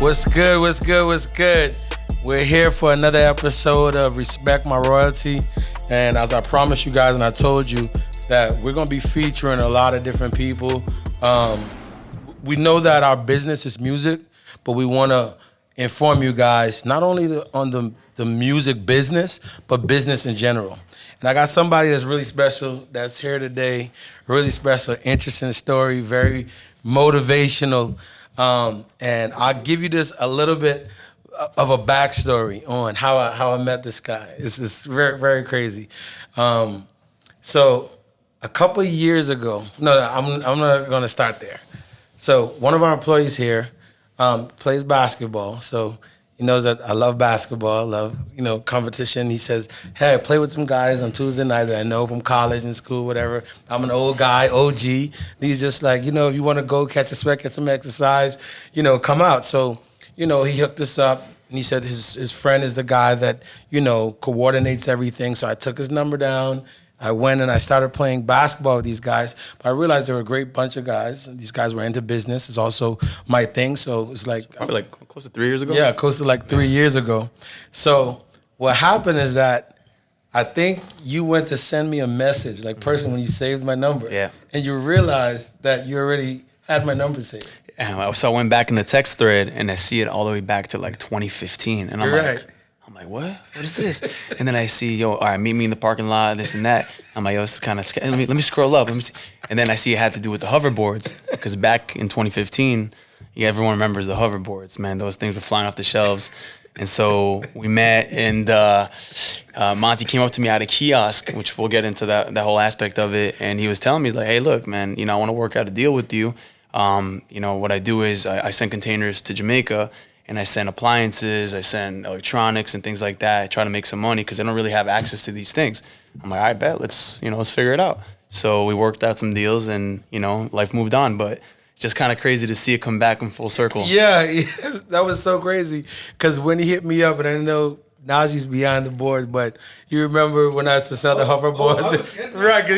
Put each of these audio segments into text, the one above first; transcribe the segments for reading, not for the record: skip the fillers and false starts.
What's good? What's good? What's good? We're here for another episode of Respect My Royalty. And as I promised you guys and I told you that we're going to be featuring a lot of different people. We know that our business is music, but we want to inform you guys not only on the music business, but business in general. And I got somebody that's really special that's here today, really special, interesting story, very motivational. And I'll give you this a little bit of a backstory on how I met this guy. It's very, very crazy. So a couple of years ago, I'm not going to start there. So one of our employees here plays basketball. So he knows that I love basketball, love, competition. He says, hey, I play with some guys on Tuesday night that I know from college and school, whatever. I'm an old guy, OG. He's just like, if you want to go catch a sweat, get some exercise, come out. So, he hooked us up. And he said his friend is the guy that, coordinates everything. So I took his number down. I went and I started playing basketball with these guys. But I realized they were a great bunch of guys. These guys were into business. It's also my thing. So it's like... Probably like close to 3 years ago? Yeah, close to like 3 years ago. So what happened is that I think you went to send me a message, like personally, when you saved my number. Yeah. And you realized that you already had my number saved. So I went back in the text thread and I see it all the way back to like 2015. And I'm like, what? What is this? And then I see, all right, meet me in the parking lot, this and that. I'm like, this is kind of scary. Let me scroll up. Let me see. And then I see it had to do with the hoverboards because back in 2015, everyone remembers the hoverboards, man. Those things were flying off the shelves. And so we met, and Monty came up to me at a kiosk, which we'll get into that whole aspect of it. And he was telling me, he's like, hey, look, man, I want to work out a deal with you. What I do is I send containers to Jamaica, and I send appliances, I send electronics and things like that. I try to make some money because I don't really have access to these things. I'm like, I bet let's figure it out. So we worked out some deals, and life moved on. But it's just kind of crazy to see it come back in full circle. Yeah, that was so crazy because when he hit me up, and I know Najee's behind the board, but you remember when I used to sell the hoverboards, right?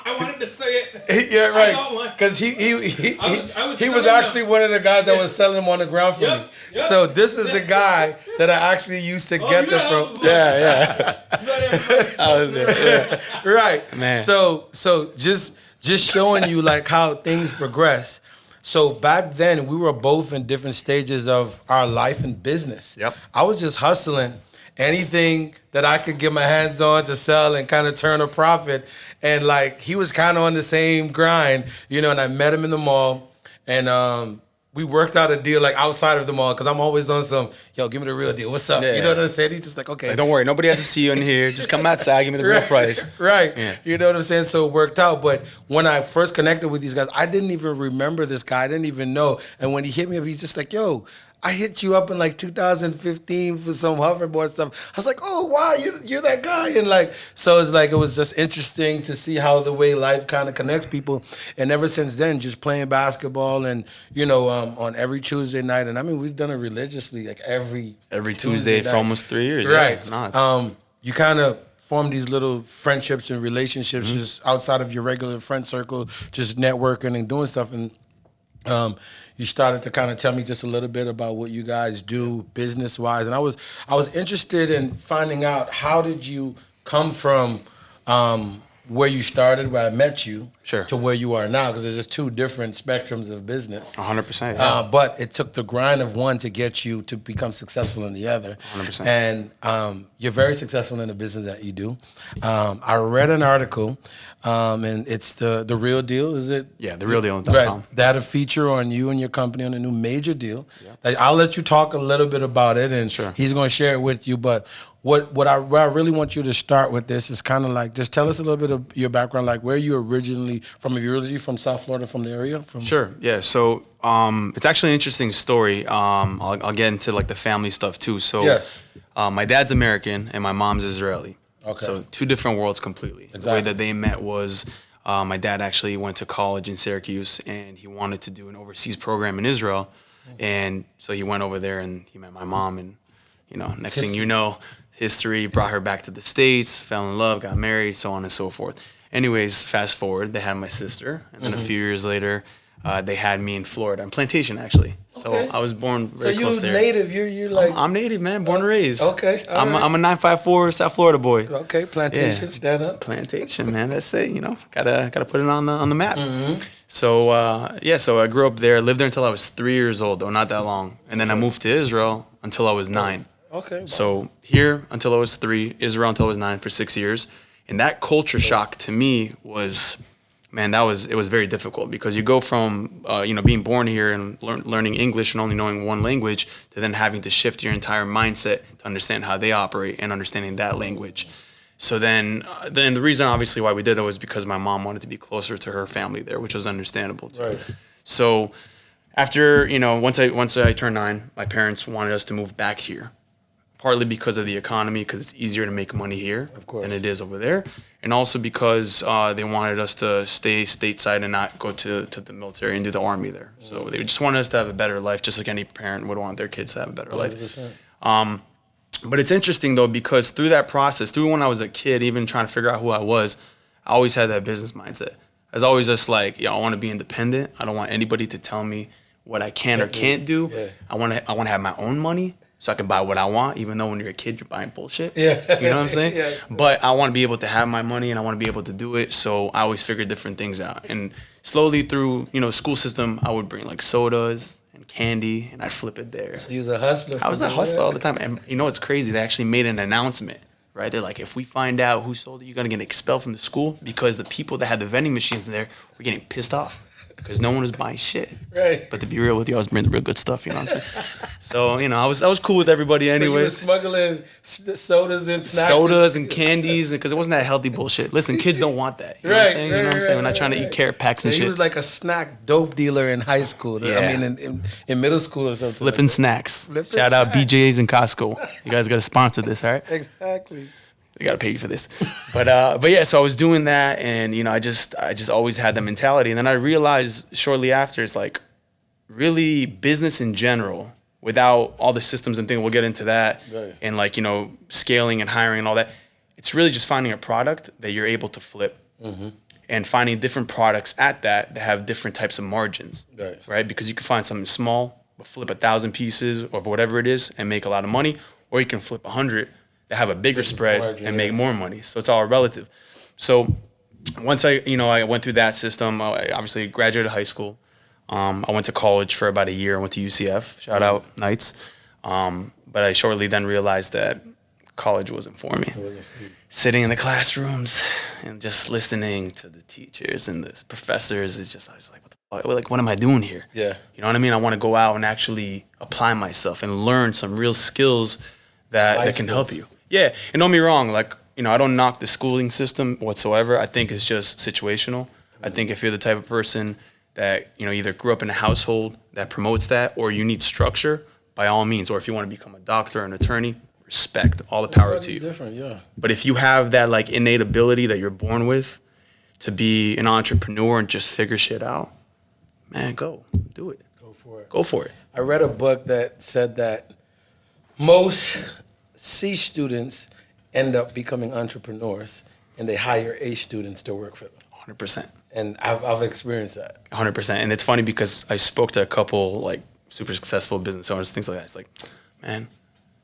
I wanted to say it. Yeah, right. Because he was actually one of the guys that was selling them on the ground for me. Yep. So this is the guy that I actually used to get them from. Yeah. I was there. Yeah. Right. Man. So just showing you like how things progress. So back then we were both in different stages of our life and business. Yep. I was just hustling anything that I could get my hands on to sell and kind of turn a profit. And like he was kind of on the same grind, and I met him in the mall, and we worked out a deal like outside of the mall because I'm always on some, give me the real deal. What's up? Yeah. You know what I'm saying? He's just like, okay. Like, don't worry, nobody has to see you in here. Just come outside, give me the real price. Right. Yeah. You know what I'm saying? So it worked out. But when I first connected with these guys, I didn't even remember this guy. I didn't even know. And when he hit me up, he's just like, yo, I hit you up in like 2015 for some hoverboard stuff. I was like, oh, wow, you're that guy. And like, so it's like, it was just interesting to see how the way life kind of connects people. And ever since then, just playing basketball and, on every Tuesday night. And I mean, we've done it religiously, like every Tuesday for almost 3 years. Right. Yeah. Nice. You kind of form these little friendships and relationships just outside of your regular friend circle, just networking and doing stuff. And you started to kind of tell me just a little bit about what you guys do business-wise. And I was interested in finding out, how did you come from where you started, where I met you, sure, to where you are now? Because there's just two different spectrums of business. 100%. Yeah. But it took the grind of one to get you to become successful in the other. 100%. And you're very successful in the business that you do. I read an article, and it's the Real Deal, is it? Yeah, therealdeal.com. Right. That a feature on you and your company on a new major deal. Yeah. I'll let you talk a little bit about it, and sure, he's going to share it with you. But what I really want you to start with this is kind of like, just tell us a little bit of your background, like where you originally from. Are you originally from South Florida, from the area? Sure. Yeah. So it's actually an interesting story. I'll get into like the family stuff too. So yes. My dad's American and my mom's Israeli. Okay. So two different worlds completely. Exactly. The way that they met was my dad actually went to college in Syracuse, and he wanted to do an overseas program in Israel. And so he went over there and he met my mom, and next thing you know, history brought her back to the States, fell in love, got married, so on and so forth. Anyways, fast forward, they had my sister, and then a few years later, they had me in Florida, in Plantation actually. So Okay. I was born So very you close there. native? You're like I'm native, man, born and raised. okay, all I'm right. a 954 South Florida boy. okay. Plantation, Yeah. stand up. Plantation, man. That's it. You know, gotta put it on the map. Mm-hmm. So so I grew up there. Lived there until I was 3 years old, though not that long. And then I moved to Israel until I was 9. Okay. So here until I was 3, Israel until I was 9 for 6 years. And that culture shock to me was, man, it was very difficult because you go from being born here and learning English and only knowing one language to then having to shift your entire mindset to understand how they operate and understanding that language. So then the reason obviously why we did it was because my mom wanted to be closer to her family there, which was understandable too. Right. So after, once I turned 9, my parents wanted us to move back here, partly because of the economy, because it's easier to make money here than it is over there, and also because they wanted us to stay stateside and not go to the military and do the army there. So they just wanted us to have a better life, just like any parent would want their kids to have a better 100%. life. But it's interesting though, because through that process, through when I was a kid, even trying to figure out who I was, I always had that business mindset. I was always just like, I want to be independent. I don't want anybody to tell me what I can or can't do. Yeah. I want to have my own money so I can buy what I want, even though when you're a kid, you're buying bullshit. Yeah. You know what I'm saying? Yes. But I want to be able to have my money and I want to be able to do it. So I always figured different things out. And slowly through, school system, I would bring like sodas and candy and I'd flip it there. So you was a hustler. I was a hustler all the time. And you know what's crazy? They actually made an announcement, right? They're like, if we find out who sold it, you're going to get expelled from the school because the people that had the vending machines in there were getting pissed off because no one was buying shit. Right. But to be real with you, I was bringing the real good stuff, you know what I'm saying? So, I was cool with everybody So you were anyways. smuggling sodas and snacks. Sodas and candies, because it wasn't that healthy bullshit. Listen, kids don't want that. You know what I'm saying? You know what I'm saying? We're not trying to eat carrot packs So and he shit. was like a snack dope dealer in high school. Yeah. I mean, in middle school or something. Flipping snacks. Flipping Shout out snacks. BJ's and Costco. You guys got to sponsor this, all right? Exactly. We gotta pay you for this. But yeah, so I was doing that, and I just always had that mentality. And then I realized shortly after, it's like really business in general, without all the systems and things, we'll get into that, Right. and like scaling and hiring and all that. It's really just finding a product that you're able to flip, and finding different products at that have different types of margins, Right. Because you can find something small, but flip 1,000 pieces of whatever it is and make a lot of money, or you can flip 100 that have a bigger spread margin, and make yes. more money. So it's all relative. So once I went through that system, I obviously graduated high school. I went to college for about a year. I went to UCF. Shout out Knights. But I shortly then realized that college wasn't for me. Sitting in the classrooms and just listening to the teachers and the professors is just, I was like, what the fuck? Like, what am I doing here? Yeah. You know what I mean? I want to go out and actually apply myself and learn some real skills that can help you. Yeah, and don't be wrong, like, I don't knock the schooling system whatsoever. I think it's just situational. I think if you're the type of person that, either grew up in a household that promotes that, or you need structure, by all means, or if you want to become a doctor or an attorney, respect, all the power to you. Different, yeah. But if you have that like innate ability that you're born with to be an entrepreneur and just figure shit out, man, go do it. Go for it. Go for it. I read a book that said that most C students end up becoming entrepreneurs, and they hire A students to work for them. 100%. And I've experienced that. 100%. And it's funny because I spoke to a couple like super successful business owners, things like that. It's like, man,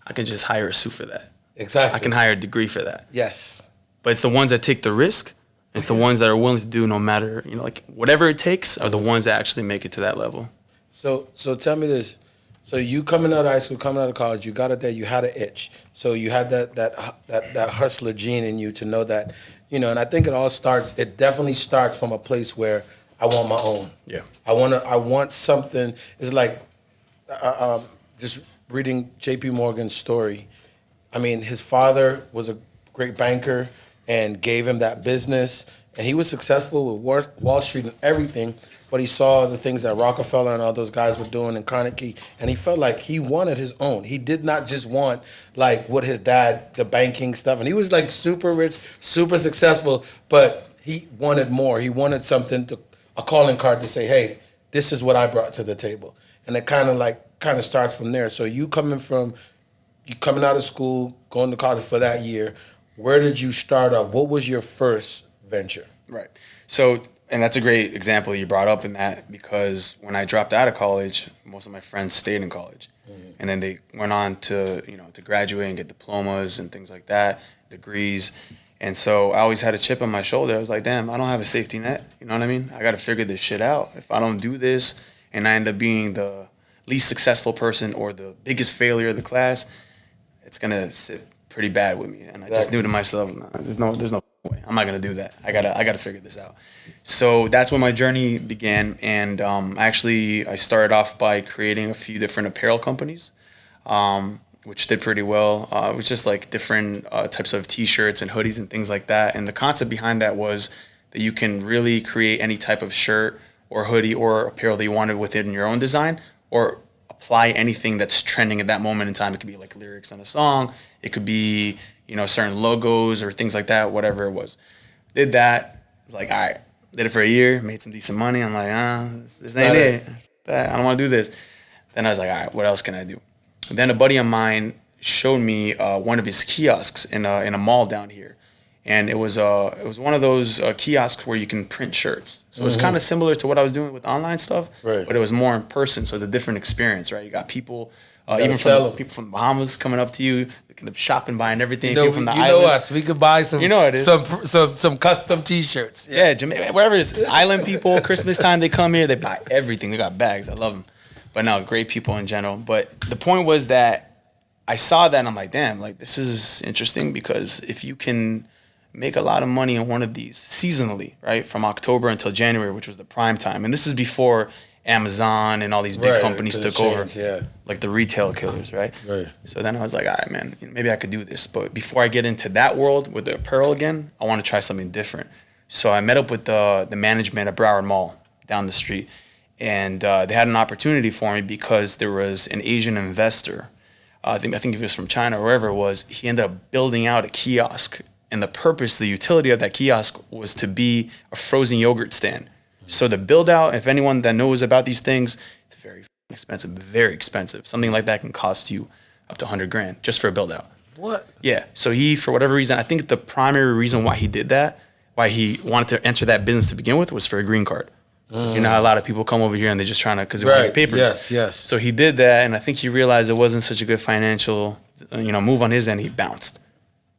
I can just hire a suit for that. Exactly. I can hire a degree for that. Yes. But it's the ones that take the risk. It's the ones that are willing to do no matter, like whatever it takes are the ones that actually make it to that level. So tell me this. So you coming out of high school, coming out of college, you got it there, you had an itch. So you had that hustler gene in you to know that, and I think it definitely starts from a place where I want my own. Yeah. I want something. It's like just reading J.P. Morgan's story. I mean, his father was a great banker and gave him that business, and he was successful with Wall Street and everything, but he saw the things that Rockefeller and all those guys were doing in Carnegie, and he felt like he wanted his own. He did not just want like what his dad, the banking stuff, and he was like super rich, super successful, but he wanted more. He wanted something, a calling card to say, hey, this is what I brought to the table. And it kind of starts from there. So you coming out of school, going to college for that year, where did you start off? What was your first venture? Right. So and that's a great example you brought up in that, because when I dropped out of college, most of my friends stayed in college. And then they went on to, to graduate and get diplomas and things like that, degrees. And so I always had a chip on my shoulder. I was like, damn, I don't have a safety net. You know what I mean? I got to figure this shit out. If I don't do this and I end up being the least successful person or the biggest failure of the class, it's going to sit pretty bad with me. And I just knew to myself, nah, there's no way. I'm not going to do that. I gotta figure this out. So that's when my journey began. And I started off by creating a few different apparel companies, which did pretty well. It was just like different types of T-shirts and hoodies and things like that. And the concept behind that was that you can really create any type of shirt or hoodie or apparel that you wanted within your own design, or apply anything that's trending at that moment in time. It could be like lyrics on a song. It could be, certain logos or things like that, whatever it was. Did that. I was like, all right. Did it for a year, made some decent money. I'm like, this ain't it. I don't want to do this. Then I was like, all right, what else can I do? And then a buddy of mine showed me one of his kiosks in a mall down here. And it was one of those kiosks where you can print shirts. So it's kind of similar to what I was doing with online stuff, right, but it was more in person. So it's a different experience, right? You got people, even people from the Bahamas coming up to you, shopping, buying everything. People from the islands. Us. We could buy some. It is. Some custom T-shirts. Yeah, wherever it is. Island people, Christmas time, they come here, they buy everything. They got bags. I love them. But no, great people in general. But the point was that I saw that and I'm like, damn, like this is interesting, because if you can make a lot of money in one of these seasonally, right, from October until January, which was the prime time, and this is before Amazon and all these big companies took over, like the retail killers, right? So then I was like, all right, man, maybe I could do this. But before I get into that world with the apparel again, I want to try something different. So I met up with the management at Broward Mall down the street, and they had an opportunity for me because there was an Asian investor. I think if it was from China or wherever it was, he ended up building out a kiosk. And the purpose, the utility of that kiosk was to be a frozen yogurt stand. So the build out, if anyone that knows about these things, it's very expensive. Something like that can cost you up to $100,000 just for a build out. What? Yeah. So he, for whatever reason, I think the primary reason why he did that, why he wanted to enter that business to begin with, was for a green card. You know how a lot of people come over here and they're just trying to, because they want papers. Yes. So he did that, and I think he realized it wasn't such a good financial, move on his end. He bounced.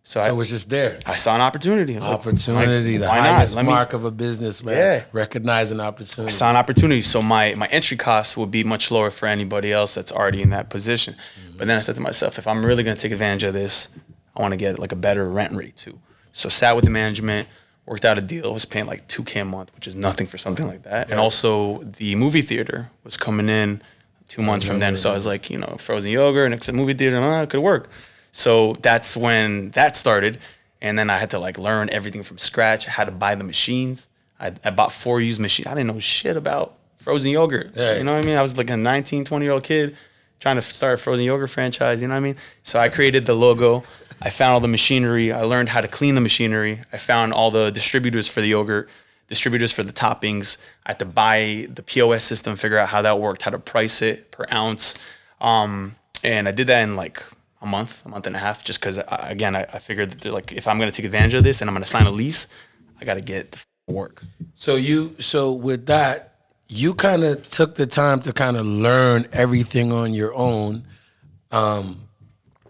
So it was just there. I saw an opportunity. Opportunity, the highest mark of a businessman. Yeah. Recognizing opportunity. I saw an opportunity. So my entry cost would be much lower for anybody else that's already in that position. But then I said to myself, if I'm really going to take advantage of this, I want to get like a better rent rate too. So sat with the management, worked out a deal. I was paying like $2,000 a month, which is nothing for something like that. And also the movie theater was coming in 2 months from then. So I was like, frozen yogurt and it's a movie theater, it could work. So that's when that started. And then I had to like learn everything from scratch. I had to buy the machines. I bought 4 used machines. I didn't know shit about frozen yogurt. Hey. You know what I mean? I was like a 19, 20-year-old kid trying to start a frozen yogurt franchise. You know what I mean? So I created the logo. I found all the machinery. I learned how to clean the machinery. I found all the distributors for the yogurt, distributors for the toppings. I had to buy the POS system, figure out how that worked, how to price it per ounce. And I did that in like a month and a half, just because, again, I figured that like if I'm going to take advantage of this and I'm going to sign a lease, I got to get the work. So with that, you kind of took the time to kind of learn everything on your own,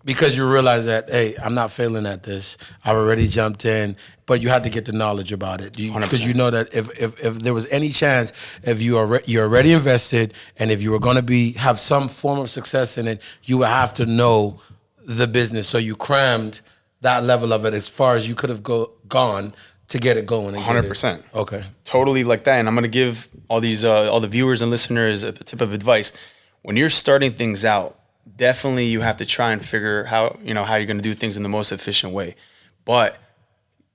because you realize that, hey, I'm not failing at this. I've already jumped in, but you had to get the knowledge about it. Because you know that if there was any chance, if you're already invested, and if you were going to have some form of success in it, you would have to know the business. So you crammed that level of it as far as you could have gone to get it going. 100%. Okay. Totally like that. And I'm going to give all the viewers and listeners a tip of advice. When you're starting things out, definitely you have to try and figure how you're going to do things in the most efficient way. But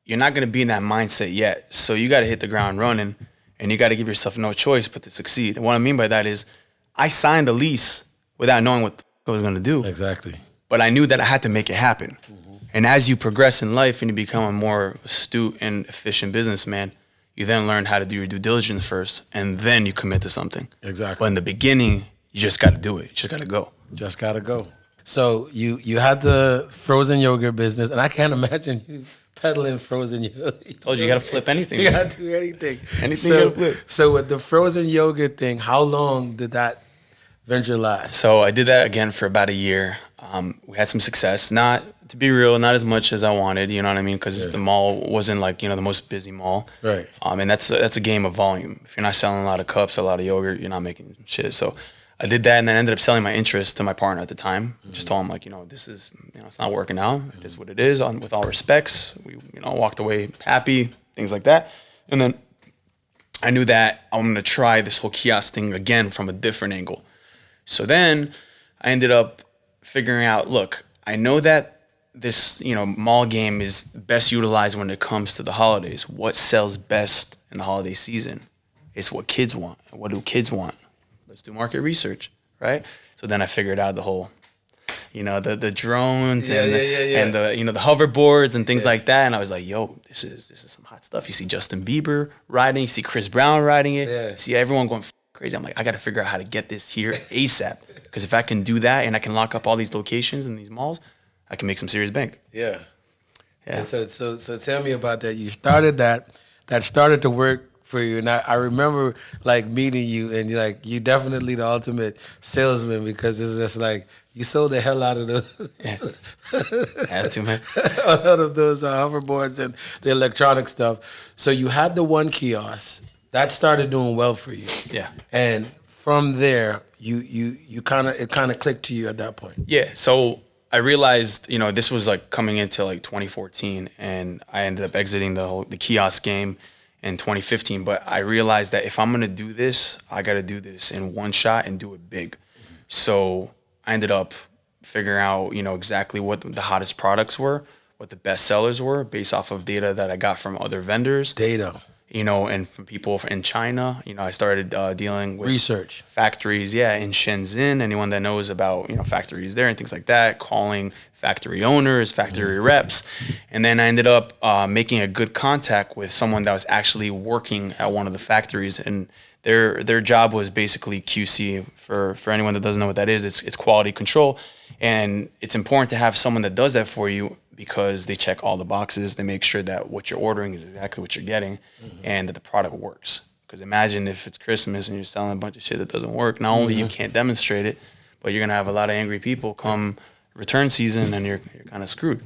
you're not going to be in that mindset yet. So you got to hit the ground running, and you got to give yourself no choice but to succeed. And what I mean by that is I signed a lease without knowing what I was going to do. Exactly. But I knew that I had to make it happen. And as you progress in life and you become a more astute and efficient businessman, you then learn how to do your due diligence first, and then you commit to something. Exactly. But in the beginning, you just got to do it. You just got to go. Just got to go. So you had the frozen yogurt business, and I can't imagine you peddling frozen yogurt. Told you, you gotta flip anything. You gotta do anything. Anything you gotta flip. So with the frozen yogurt thing, how long did that venture last? So I did that again for about a year. We had some success. Not, to be real, not as much as I wanted. You know what I mean? Because the mall wasn't like, the most busy mall. Right. And that's a game of volume. If you're not selling a lot of cups, a lot of yogurt, you're not making shit. So I did that, and then ended up selling my interest to my partner at the time. Just told him, like, this is, it's not working out. It is what it is. With all respects, we, walked away happy, things like that. And then I knew that I'm gonna try this whole kiosk thing again from a different angle. So then I ended up figuring out, look, I know that this, mall game is best utilized when it comes to the holidays. What sells best in the holiday season? It's what kids want. And what do kids want? Let's do market research, right? So then I figured out the whole, the drones and the hoverboards and things like that. And I was like, yo, this is some hot stuff. You see Justin Bieber riding, you see Chris Brown riding it, you see everyone going crazy. I'm like, I got to figure out how to get this here ASAP. Because if I can do that and I can lock up all these locations and these malls, I can make some serious bank. Yeah. And so tell me about that. You started that started to work for you. And I remember like meeting you, and you definitely the ultimate salesman, because it's just like you sold the hell out of those. Have to, man. Out of those hoverboards and the electronic stuff. So you had the one kiosk that started doing well for you. Yeah. And from there, it kind of clicked to you at that point. Yeah. So I realized, this was like coming into like 2014, and I ended up exiting the kiosk game in 2015. But I realized that if I'm gonna do this, I gotta do this in one shot and do it big. So I ended up figuring out, exactly what the hottest products were, what the best sellers were, based off of data that I got from other vendors. Data. And from people in China, I started dealing with research factories, in Shenzhen. Anyone that knows about, factories there and things like that, calling factory owners, factory reps. And then I ended up making a good contact with someone that was actually working at one of the factories. And their job was basically QC. For anyone that doesn't know what that is, it's quality control. And it's important to have someone that does that for you, because they check all the boxes. They make sure that what you're ordering is exactly what you're getting, and that the product works. Because imagine if it's Christmas and you're selling a bunch of shit that doesn't work. Not only you can't demonstrate it, but you're gonna have a lot of angry people come return season, and you're kind of screwed.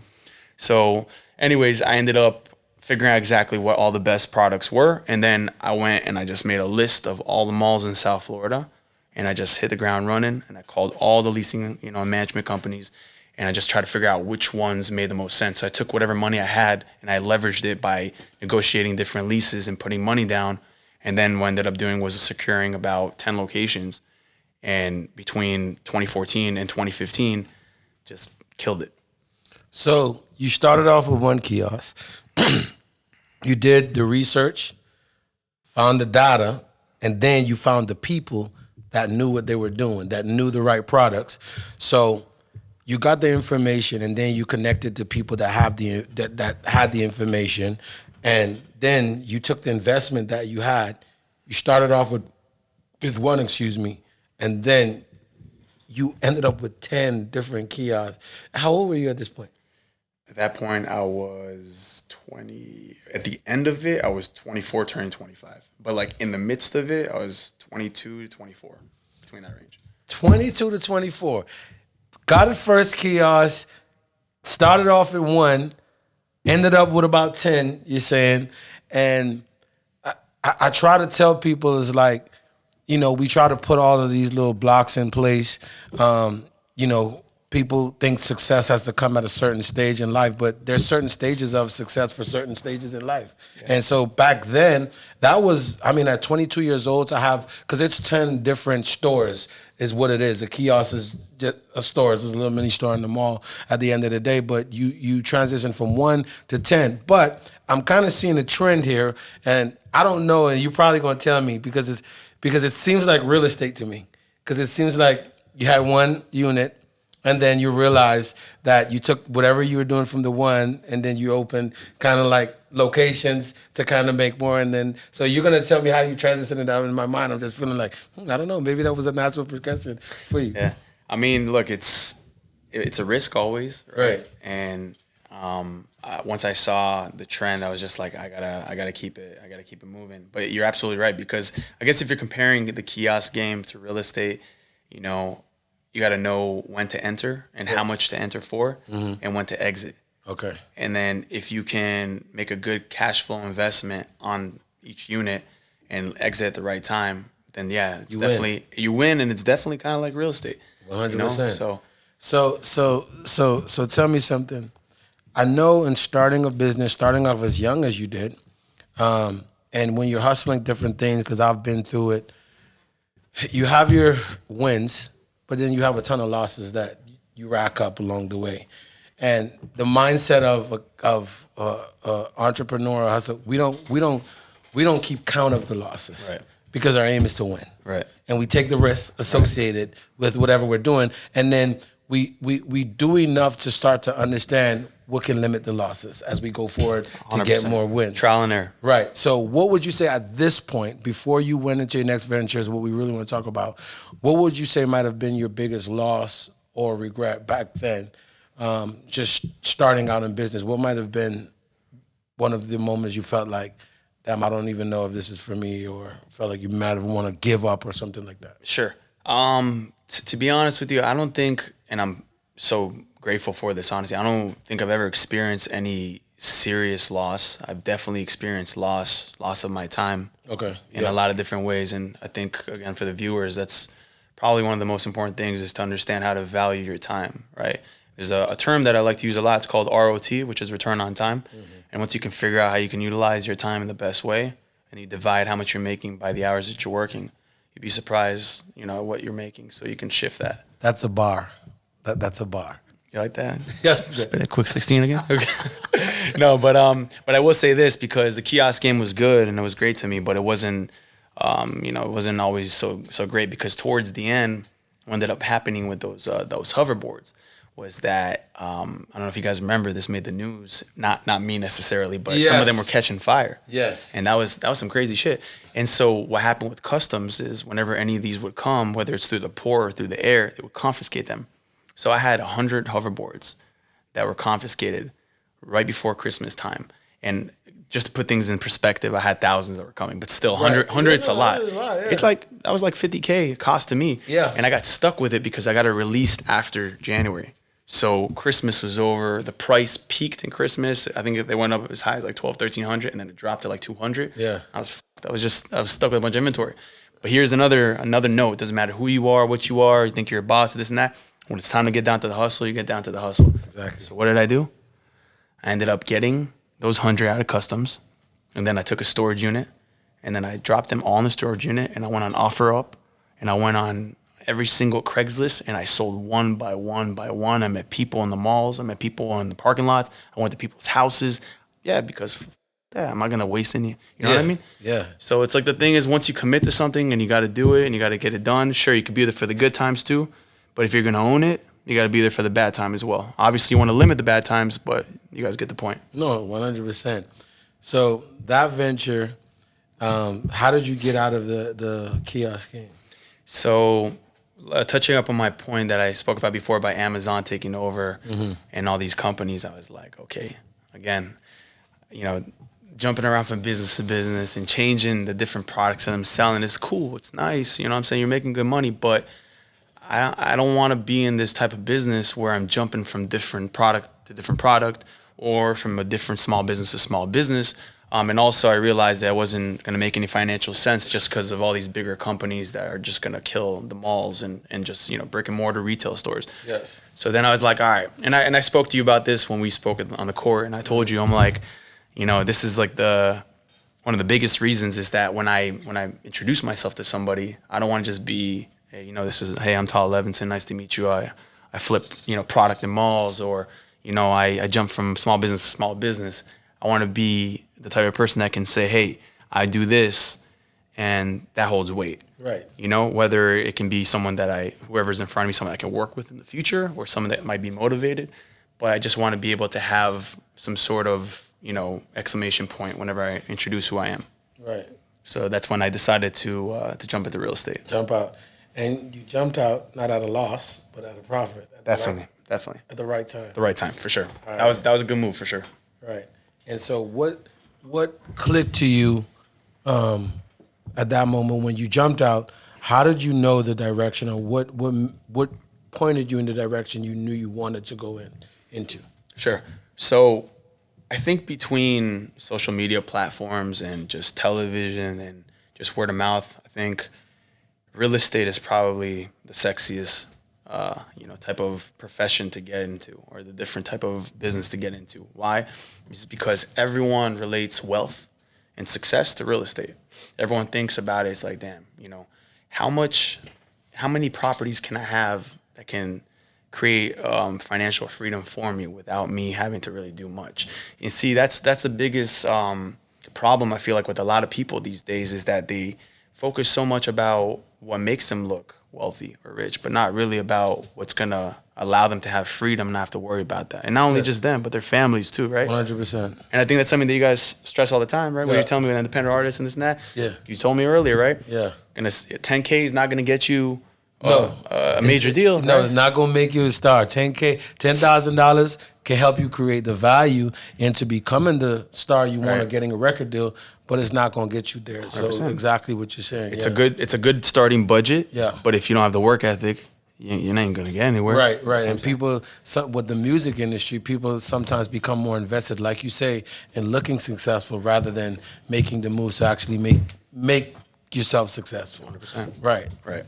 So anyways, I ended up figuring out exactly what all the best products were. And then I went and I just made a list of all the malls in South Florida, and I just hit the ground running, and I called all the leasing, management companies, and I just tried to figure out which ones made the most sense. So I took whatever money I had and I leveraged it by negotiating different leases and putting money down. And then what I ended up doing was securing about 10 locations. And between 2014 and 2015, just killed it. So you started off with one kiosk. You did the research, found the data, and then you found the people that knew what they were doing, that knew the right products. So you got the information, and then you connected to people that have that had the information, and then you took the investment that you had. You started off with one, and then you ended up with 10 different kiosks. How old were you at this point? At that point, I was 20. At the end of it, I was 24, turning 25. But like in the midst of it, I was 22 to 24, between that range. 22 to 24. Got it first kiosk, started off at one, ended up with about 10, you're saying. And I try to tell people, it's like, we try to put all of these little blocks in place. People think success has to come at a certain stage in life, but there's certain stages of success for certain stages in life. Yeah. And so back then, that was, at 22 years old to have, because it's 10 different stores is what it is. A kiosk is just a store. It's a little mini store in the mall at the end of the day, but you transition from 1 to 10. But I'm kind of seeing a trend here, and I don't know, and you're probably going to tell me, because it seems like real estate to me, because it seems like you had one unit, and then you realize that you took whatever you were doing from the one, and then you opened kind of like locations to kind of make more. And then, so you're going to tell me how you transitioned that. In my mind, I'm just feeling like, I don't know, maybe that was a natural progression for you. Yeah. Look, it's it's a risk always, Right. And once I saw the trend, I was just like, I gotta keep it moving. But you're absolutely right, because I guess if you're comparing the kiosk game to real estate, you know, you got to know when to enter and how much to enter for, and when to exit. Okay. And then if you can make a good cash flow investment on each unit and exit at the right time, then yeah, it's definitely you win, and it's definitely kind of like real estate. 100%. So So tell me something. I know in starting a business, starting off as young as you did, and when you're hustling different things, because I've been through it, you have your wins, but then you have a ton of losses that you rack up along the way. And the mindset of entrepreneur hustle, we don't keep count of the losses, Right. Because our aim is to win, Right. And we take the risks associated with whatever we're doing, and then we do enough to start to understand what can limit the losses as we go forward to get 100%. more wins. Trial and error. Right. So what would you say at this point, before you went into your next ventures, what we really want to talk about, what would you say might have been your biggest loss or regret back then, just starting out in business? What might have been one of the moments you felt like, damn, I don't even know if this is for me, or felt like you might have want to give up or something like that? Sure. To be honest with you, I don't think, and I'm so grateful for this, honestly, I don't think I've ever experienced any serious loss. I've definitely experienced loss of my time. Okay. In a lot of different ways. And I think, again, for the viewers, that's probably one of the most important things, is to understand how to value your time, right? There's a term that I like to use a lot. It's called ROT, which is return on time. And once you can figure out how you can utilize your time in the best way, and you divide how much you're making by the hours that you're working, you'd be surprised, what you're making, so you can shift that. That's a bar. That's a bar. You like that? Yeah. Spit a quick 16 again? Okay. No, but I will say this, because the kiosk game was good and it was great to me, but it wasn't, it wasn't always so great, because towards the end, what ended up happening with those hoverboards was that, I don't know if you guys remember, this made the news, not me necessarily, but some of them were catching fire. Yes. And that was some crazy shit. And so what happened with customs is, whenever any of these would come, whether it's through the port or through the air, they would confiscate them. So I had 100 hoverboards that were confiscated right before Christmas time. And just to put things in perspective, I had thousands that were coming, but still 100 it's a lot. It's like, that was like $50K it cost to me. Yeah. And I got stuck with it because I got it released after January. So Christmas was over. The price peaked in Christmas. I think they went up as high as like 1,200, and then it dropped to like 200. Yeah. I was stuck with a bunch of inventory. But here's another note. It doesn't matter who you are, what you are, you think you're a boss, this and that. When it's time to get down to the hustle, you get down to the hustle. Exactly. So what did I do? I ended up getting those 100 out of customs, and then I took a storage unit, and then I dropped them all in the storage unit, and I went on OfferUp, and I went on every single Craigslist, and I sold one by one by one. I met people in the malls. I met people in the parking lots. I went to people's houses. Yeah, because am I gonna waste any? You know what I mean? Yeah. So it's like, the thing is, once you commit to something and you got to do it and you got to get it done, sure, you could be there for the good times too, but if you're gonna own it, you got to be there for the bad time as well. Obviously, you want to limit the bad times, but you guys get the point. No, 100%. So that venture, how did you get out of the kiosk game? So touching up on my point that I spoke about before, by Amazon taking over and all these companies, I was like, okay, again, jumping around from business to business and changing the different products that I'm selling is cool. It's nice. You know what I'm saying? You're making good money, but I don't want to be in this type of business where I'm jumping from different product to different product, or from a different small business to small business. And also, I realized that it wasn't going to make any financial sense, just because of all these bigger companies that are just going to kill the malls and just, brick and mortar retail stores. Yes. So then I was like, all right. And I spoke to you about this when we spoke on the court, and I told you, I'm like, this is like one of the biggest reasons is that when I introduce myself to somebody, I don't want to just be, hey, I'm Tal Levinson, nice to meet you. I flip, product in malls, or, I jump from small business to small business. I want to be the type of person that can say, hey, I do this, and that holds weight. Right. Whether it can be someone that whoever's in front of me, someone I can work with in the future, or someone that might be motivated. But I just want to be able to have some sort of, exclamation point whenever I introduce who I am. Right. So that's when I decided to jump into real estate. Jump out. And you jumped out, not at a loss, but at a profit. Definitely. At the right time. The right time, for sure. All That was a good move, for sure. Right. And so what clicked to you at that moment when you jumped out? How did you know the direction, or what pointed you in the direction you knew you wanted to go into? Sure. So I think between social media platforms and just television and just word of mouth, I think real estate is probably the sexiest, type of profession to get into, or the different type of business to get into. Why? It's because everyone relates wealth and success to real estate. Everyone thinks about it. It's like, damn, how many properties can I have that can create financial freedom for me without me having to really do much? And see, that's the biggest problem I feel like with a lot of people these days, is that they focus so much about what makes them look wealthy or rich, but not really about what's gonna allow them to have freedom and not have to worry about that. And not only just them, but their families too, right? 100%. And I think that's something that you guys stress all the time, right? When Yeah. you're telling me an independent artist and this and that. Yeah. You told me earlier, right? Yeah. And 10K is not gonna get you No. a major deal. No, right? it's not gonna make you a star. $10,000 can help you create the value into becoming the star you want, or Right. getting a record deal, but it's not gonna get you there. So 100%. exactly what you're saying. It's a good starting budget. Yeah. But if you don't have the work ethic, you're not even gonna get anywhere. Right. So And people, with the music industry, people sometimes become more invested, like you say, in looking successful rather than making the moves to actually make yourself successful. 100%. Right. Right.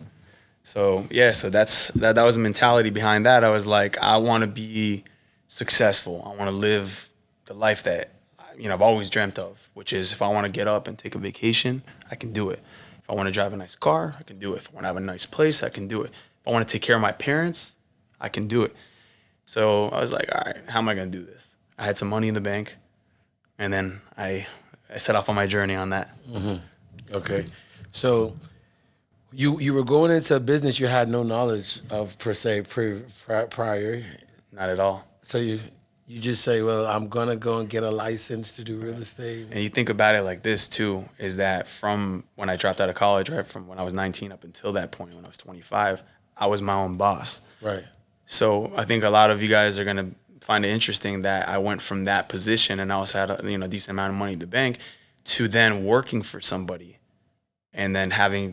So that was the mentality behind that. I was like, I want to be successful. I want to live the life that I've always dreamt of, which is, if I want to get up and take a vacation, I can do it. If I want to drive a nice car, I can do it. If I want to have a nice place, I can do it. If I want to take care of my parents, I can do it. So I was like, all right, how am I going to do this? I had some money in the bank, and then I set off on my journey on that. Okay. So you were going into a business you had no knowledge of per se prior. Not at all. So you just say, well, I'm gonna go and get a license to do real estate. And you think about it like this too, is that from when I dropped out of college, right, from when I was 19 up until that point, when I was 25, I was my own boss. Right. So I think a lot of you guys are gonna find it interesting that I went from that position, and I also had a decent amount of money in the bank, to then working for somebody, and then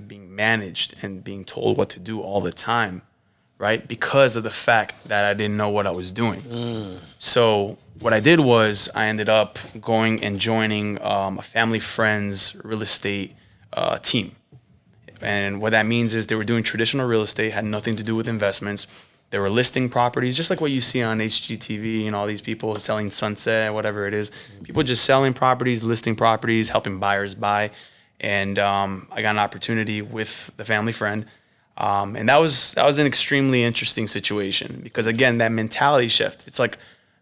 being managed and being told what to do all the time, right? Because of the fact that I didn't know what I was doing. So what I did was I ended up going and joining a family friend's real estate team. And what that means is they were doing traditional real estate, had nothing to do with investments. They were listing properties, just like what you see on HGTV, all these people selling Sunset, whatever it is. People just selling properties, listing properties, helping buyers buy. And I got an opportunity with the family friend. And that was an extremely interesting situation, because again, that mentality shift. It's like,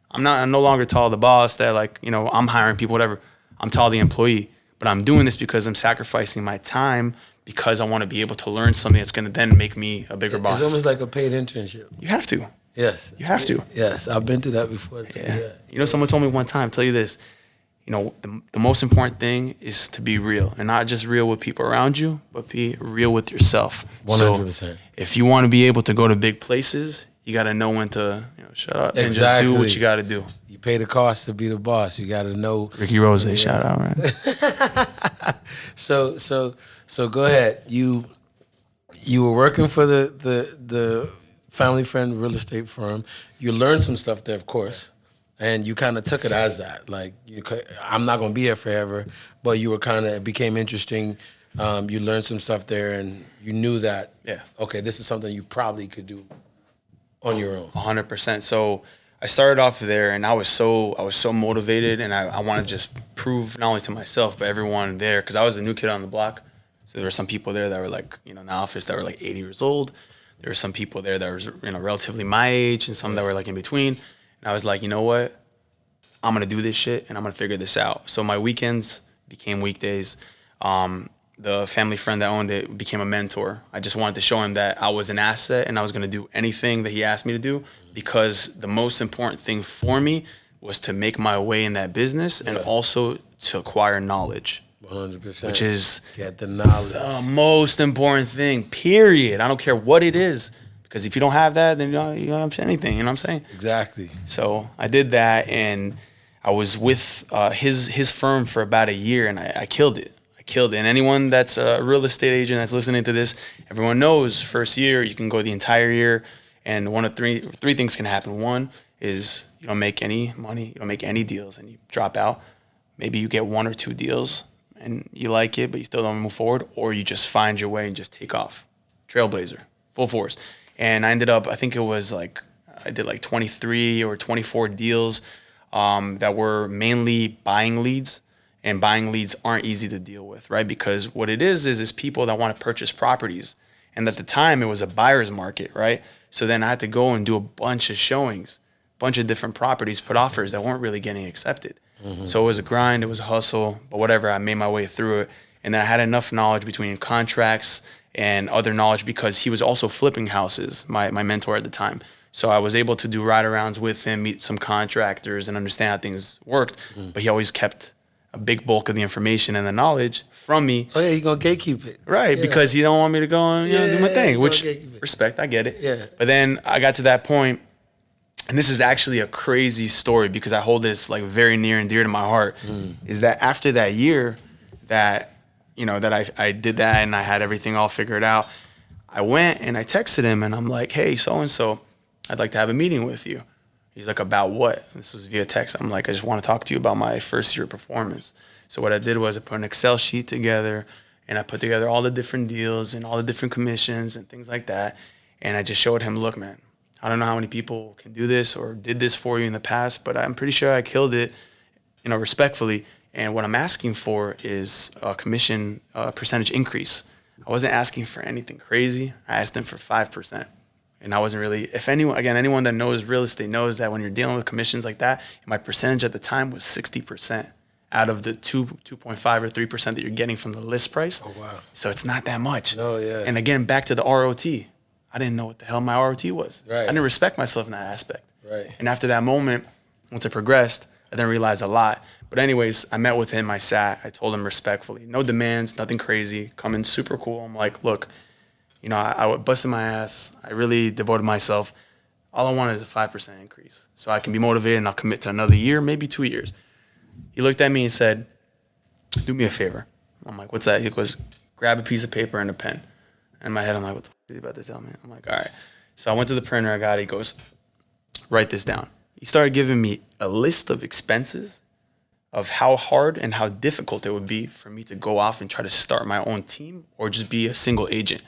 I'm no longer Tall the boss that I'm hiring people, whatever. I'm Tall the employee, but I'm doing this because I'm sacrificing my time, because I want to be able to learn something that's going to then make me a bigger boss. It's almost like a paid internship. You have to. Yes. You have to. Yes, I've been through that before too. Yeah. Someone told me one time, tell you this, the most important thing is to be real, and not just real with people around you, but be real with yourself. 100%. So if you want to be able to go to big places, you got to know when to shut up and just do what you got to do. You pay the cost to be the boss. You got to know. Ricky Rose, shout out, right? So go ahead. You were working for the family friend real estate firm. You learned some stuff there, of course. And you kind of took it as that, like, I'm not going to be here forever, but you were it became interesting. You learned some stuff there, and you knew that, okay, this is something you probably could do on your own. 100%. So I started off there, and I was so motivated, and I wanted to just prove not only to myself, but everyone there, because I was the new kid on the block. So there were some people there that were in the office that were 80 years old. There were some people there that was relatively my age, and some that were in between. And I was like, you know what? I'm going to do this shit, and I'm going to figure this out. So my weekends became weekdays. The family friend that owned it became a mentor. I just wanted to show him that I was an asset, and I was going to do anything that he asked me to do, because the most important thing for me was to make my way in that business and also to acquire knowledge. 100%. which is get the knowledge. the most important thing, period. I don't care what it is, because if you don't have that, then you don't have anything, you know what I'm saying? Exactly. So I did that, and I was with his firm for about a year, and I killed it. I killed it. And anyone that's a real estate agent that's listening to this, everyone knows first year you can go the entire year, and one of three things can happen. One is you don't make any money, you don't make any deals, and you drop out. Maybe you get one or two deals, and you like it, but you still don't move forward, or you just find your way and just take off. Trailblazer, full force. And I ended up, I think it was like, I did like 23 or 24 deals that were mainly buying leads. And buying leads aren't easy to deal with, right? Because what it is people that want to purchase properties. And at the time, it was a buyer's market, right? So then I had to go and do a bunch of showings, bunch of different properties, put offers that weren't really getting accepted. Mm-hmm. So it was a grind, it was a hustle, but whatever, I made my way through it. And then I had enough knowledge between contracts and other knowledge, because he was also flipping houses, my mentor at the time. So I was able to do ride-arounds with him, meet some contractors, and understand how things worked. Mm. But he always kept a big bulk of the information and the knowledge from me. Oh, yeah, you're going to gatekeep it. Right, yeah. Because he don't want me to go and do my thing, which, respect, I get it. Yeah. But then I got to that point, and this is actually a crazy story because I hold this like very near and dear to my heart, is that after that year that, that I did that and I had everything all figured out, I went and I texted him and I'm like, hey, so-and-so, I'd like to have a meeting with you. He's like, about what? This was via text. I'm like, I just want to talk to you about my first year performance. So what I did was I put an Excel sheet together and I put together all the different deals and all the different commissions and things like that. And I just showed him, look, man, I don't know how many people can do this or did this for you in the past, but I'm pretty sure I killed it, respectfully. And what I'm asking for is a commission percentage increase. I wasn't asking for anything crazy. I asked him for 5%. And I wasn't really, anyone that knows real estate knows that when you're dealing with commissions like that, my percentage at the time was 60% out of the 2.5 or 3% that you're getting from the list price. Oh, wow. So it's not that much. Oh, yeah. And again, back to the ROT. I didn't know what the hell my ROT was. Right. I didn't respect myself in that aspect. Right. And after that moment, once I progressed, I didn't realize a lot. But anyways, I met with him, I sat, I told him respectfully, no demands, nothing crazy, coming super cool. I'm like, look, I busted my ass. I really devoted myself. All I wanted is a 5% increase. So I can be motivated and I'll commit to another year, maybe 2 years. He looked at me and said, do me a favor. I'm like, what's that? He goes, grab a piece of paper and a pen. And in my head, I'm like, what the f*** is he about to tell me? I'm like, all right. So I went to the printer, I got it. He goes, write this down. He started giving me a list of expenses of how hard and how difficult it would be for me to go off and try to start my own team or just be a single agent.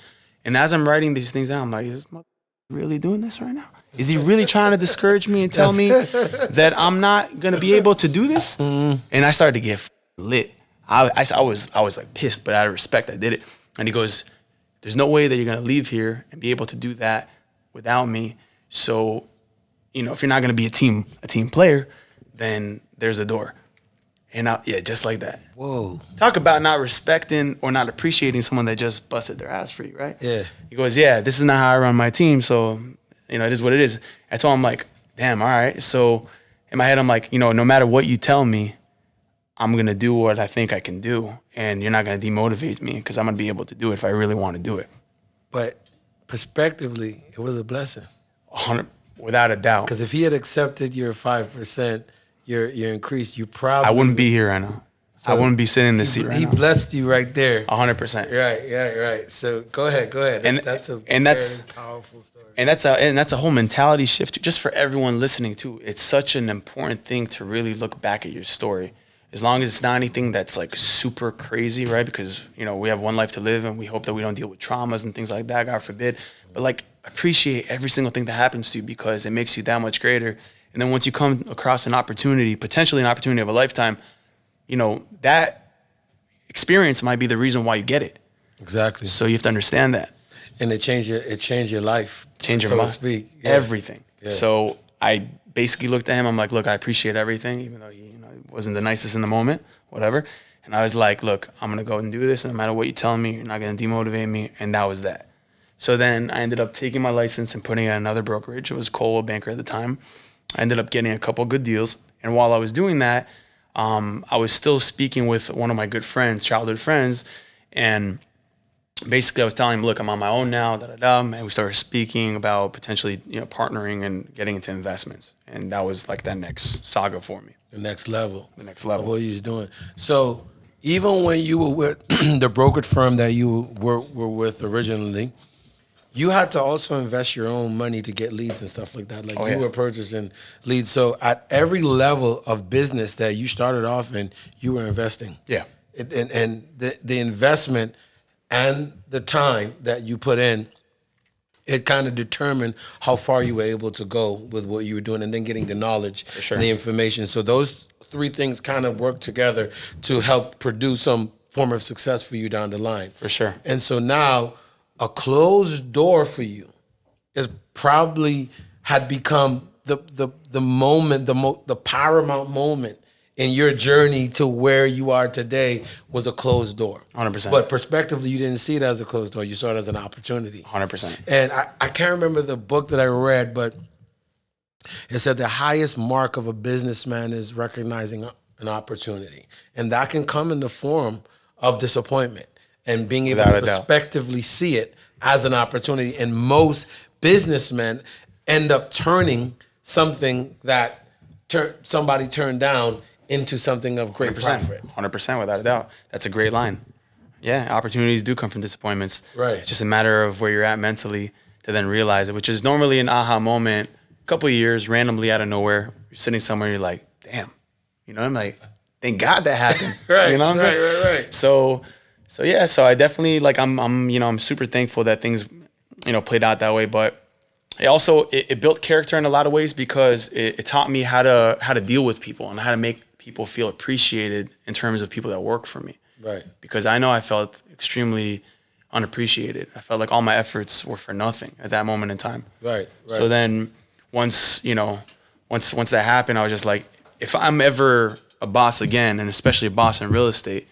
And as I'm writing these things down, I'm like, is this mother really doing this right now? Is he really trying to discourage me and tell me that I'm not going to be able to do this? Mm. And I started to get lit. I was like pissed, but out of respect, I did it. And he goes, there's no way that you're going to leave here and be able to do that without me. So, if you're not going to be a team player, then there's a door. And just like that. Whoa. Talk about not respecting or not appreciating someone that just busted their ass for you, right? Yeah. He goes, yeah, this is not how I run my team, so, it is what it is. I told him, like, damn, all right. So in my head, I'm like, no matter what you tell me, I'm going to do what I think I can do, and you're not going to demotivate me because I'm going to be able to do it if I really want to do it. But prospectively, it was a blessing. 100, without a doubt. Because if he had accepted your 5%, your increase, you probably... I wouldn't be here right now. So I wouldn't be sitting in this seat right now. He blessed you right there. 100%. Right. So go ahead. And that's a very powerful story. And that's a whole mentality shift, just for everyone listening too. It's such an important thing to really look back at your story. As long as it's not anything that's like super crazy, right? Because, we have one life to live and we hope that we don't deal with traumas and things like that, God forbid. But like, appreciate every single thing that happens to you because it makes you that much greater. And then once you come across an opportunity, potentially an opportunity of a lifetime, that experience might be the reason why you get it. Exactly. So you have to understand that. And it changed your life. Change your so mind. To speak. Yeah. Everything. Yeah. So I basically looked at him. I'm like, look, I appreciate everything, even though he wasn't the nicest in the moment, whatever. And I was like, look, I'm going to go and do this. No matter what you tell me, you're not going to demotivate me. And that was that. So then I ended up taking my license and putting it at another brokerage. It was Coldwell Banker at the time. I ended up getting a couple good deals. And while I was doing that, I was still speaking with one of my good friends, childhood friends, and basically I was telling him, look, I'm on my own now, and we started speaking about potentially, partnering and getting into investments. And that was like that next saga for me. The next level. The next level. Of what you was doing. So even when you were with the brokerage firm that you were with originally, you had to also invest your own money to get leads and stuff like that. Like you were purchasing leads. So at every level of business that you started off in, you were investing. Yeah. And the investment and the time that you put in, it kind of determined how far you were able to go with what you were doing, and then getting the knowledge and the information. So those three things kind of work together to help produce some form of success for you down the line. For sure. And so now a closed door for you is probably had become the moment, the paramount moment in your journey to where you are today was a closed door. 100%. But prospectively, you didn't see it as a closed door. You saw it as an opportunity. 100%. And I can't remember the book that I read, but it said the highest mark of a businessman is recognizing an opportunity. And that can come in the form of disappointment and being able to prospectively see it as an opportunity. And most businessmen end up turning something that somebody turned down into something of great 100%, profit. 100%, without a doubt. That's a great line. Yeah, opportunities do come from disappointments. Right. It's just a matter of where you're at mentally to then realize it, which is normally an aha moment. A couple of years, randomly out of nowhere, you're sitting somewhere, you're like, damn. I'm like, thank God that happened. Right. You know what I'm saying? Right. So I definitely I'm super thankful that things, played out that way. But it also it built character in a lot of ways because it taught me how to deal with people and how to make people feel appreciated in terms of people that work for me. Right. Because I know I felt extremely unappreciated. I felt like all my efforts were for nothing at that moment in time. Right. So then once that happened, I was just like, if I'm ever a boss again, and especially a boss in real estate,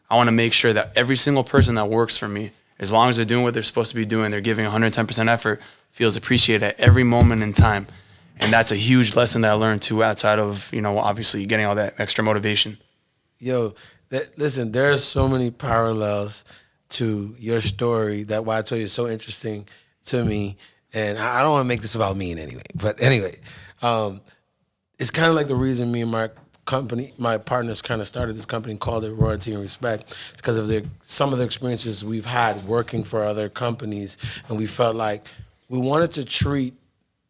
I want to make sure that every single person that works for me, as long as they're doing what they're supposed to be doing, they're giving 110% effort, feels appreciated at every moment in time. And that's a huge lesson that I learned too, outside of, obviously getting all that extra motivation. Yo, listen, there's so many parallels to your story that why I told you it's so interesting to me. And I don't want to make this about me in any way. But anyway, it's kind of like the reason me and my partners kind of started this company, called it Royalty and Respect. It's because of some of the experiences we've had working for other companies. And we felt like we wanted to treat,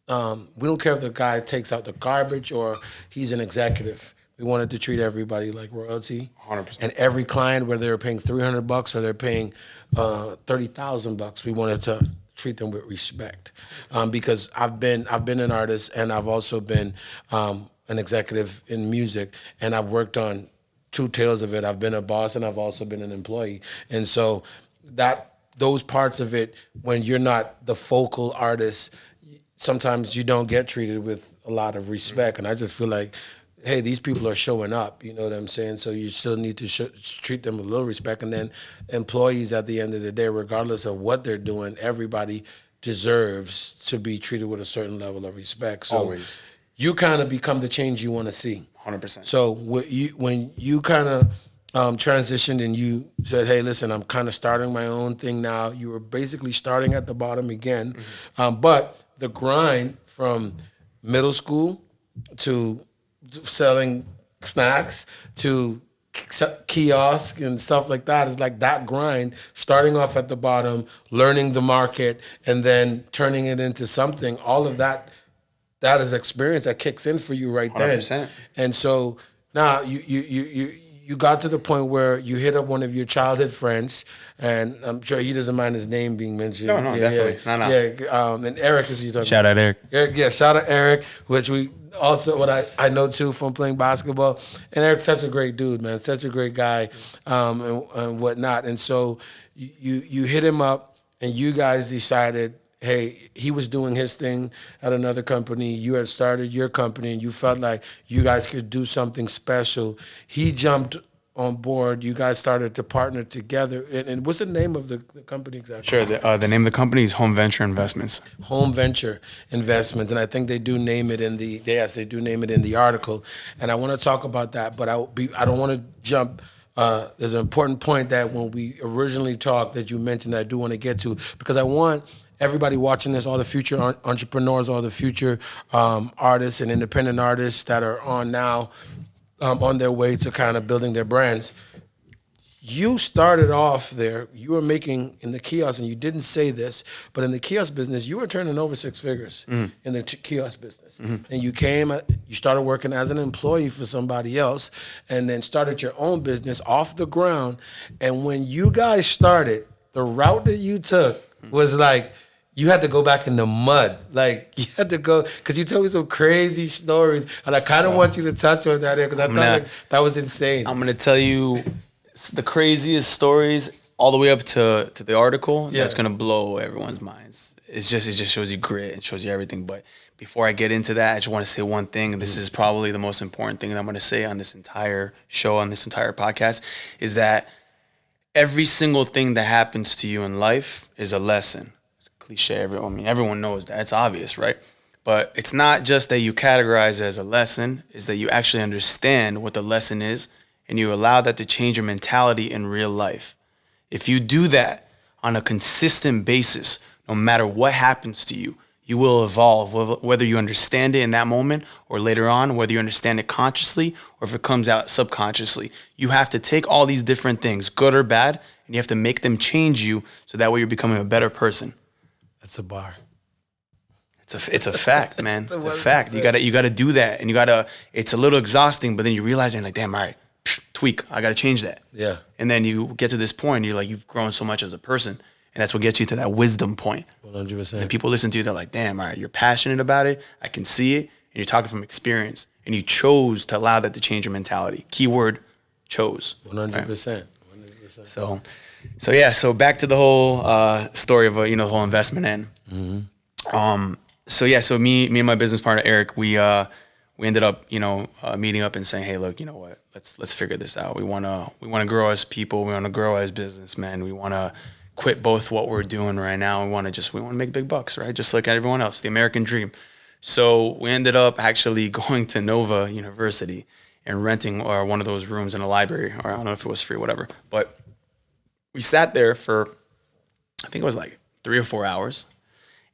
we don't care if the guy takes out the garbage or he's an executive. We wanted to treat everybody like royalty. 100%. And every client, whether they're paying $300 or they're paying $30,000, we wanted to treat them with respect. Because I've been an artist, and I've also been an executive in music, and I've worked on two tails of it. I've been a boss, and I've also been an employee. And so those parts of it, when you're not the focal artist, sometimes you don't get treated with a lot of respect. And I just feel like, hey, these people are showing up, you know what I'm saying? So you still need to treat them with a little respect. And then employees, at the end of the day, regardless of what they're doing, everybody deserves to be treated with a certain level of respect. So Always. You kind of become the change you want to see. 100%. So when you kind of transitioned and you said, hey, listen, I'm kind of starting my own thing now, you were basically starting at the bottom again. Mm-hmm. But the grind from middle school to selling snacks to kiosk and stuff like that is like that grind, starting off at the bottom, learning the market, and then turning it into something. All of that is experience that kicks in for you right then. 100%. And so now you got to the point where you hit up one of your childhood friends, and I'm sure he doesn't mind his name being mentioned. No, definitely. Yeah. No. Yeah, and Eric is who you're talking Shout out Eric. Yeah, shout out Eric, which we also, what I know too from playing basketball. And Eric's such a great dude, man, such a great guy, and whatnot. And so you hit him up, and you guys decided, hey, he was doing his thing at another company. You had started your company, and you felt like you guys could do something special. He jumped on board, you guys started to partner together. And what's the name of the company exactly? Sure. The name of the company is Home Venture Investments. Home Venture Investments, and I think they do name it in the they do name it in the article, and I want to talk about that, but I don't want to jump. There's an important point that when we originally talked that you mentioned that I do want to get to, because I want everybody watching this, all the future entrepreneurs, all the future artists and independent artists that are on now, on their way to kind of building their brands. You started off there, you were making in the kiosk, and you didn't say this, but in the kiosk business, you were turning over six figures in the kiosk business. And you started working as an employee for somebody else, and then started your own business off the ground. And when you guys started, the route that you took was like, you had to go back in the mud. Like, you had to go, because you told me some crazy stories, and I kind of want you to touch on that, because I thought like, that was insane. I'm going to tell you the craziest stories all the way up to the article. That's going to blow everyone's minds. It just shows you grit and shows you everything. But before I get into that, I just want to say one thing, and this is probably the most important thing that I'm going to say on this entire show, on this entire podcast, is that every single thing that happens to you in life is a lesson. It's a cliche. Everyone knows that. It's obvious, right? But it's not just that you categorize it as a lesson, it's that you actually understand what the lesson is, and you allow that to change your mentality in real life. If you do that on a consistent basis, no matter what happens to you, you will evolve, whether you understand it in that moment or later on, whether you understand it consciously or if it comes out subconsciously. You have to take all these different things, good or bad, and you have to make them change you so that way you're becoming a better person. That's a bar. It's a fact, man. It's a fact. You gotta do that, and it's a little exhausting, but then you realize you're like, damn, all right, tweak. I got to change that. Yeah. And then you get to this point, and you're like, you've grown so much as a person, and that's what gets you to that wisdom point. 100%. And people listen to you, they're like, damn, all right, you're passionate about it. I can see it, and you're talking from experience, and you chose to allow that to change your mentality. Keyword, chose. 100%. Right? 100%. So back to the whole story of the whole investment end. Mm-hmm. So me and my business partner Eric, we ended up meeting up and saying, hey, look, you know what? Let's figure this out. We wanna grow as people. We wanna grow as businessmen. We wanna quit both what we're doing right now. We wanna make big bucks, right? Just like everyone else, the American dream. So we ended up actually going to Nova University and renting one of those rooms in a library, or I don't know if it was free, whatever. But we sat there for, I think it was like 3 or 4 hours,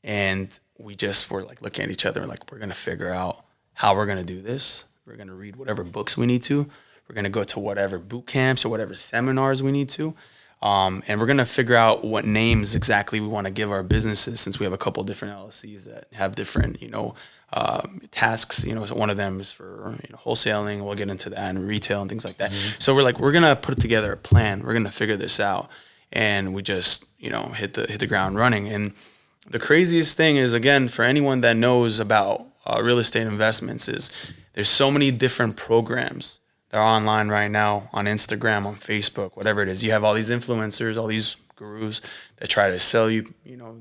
and we just were like looking at each other like, we're gonna figure out how we're gonna do this. We're gonna read whatever books we need to. We're gonna go to whatever boot camps or whatever seminars we need to. And we're gonna figure out what names exactly we wanna give our businesses, since we have a couple different LLCs that have different, tasks. So one of them is for wholesaling. We'll get into that, and retail and things like that. Mm-hmm. So we're gonna put together a plan. We're gonna figure this out, and we just hit the ground running. And the craziest thing is, again, for anyone that knows about real estate investments, is there's so many different programs that are online right now on Instagram, on Facebook, whatever it is. You have all these influencers, all these gurus that try to sell you,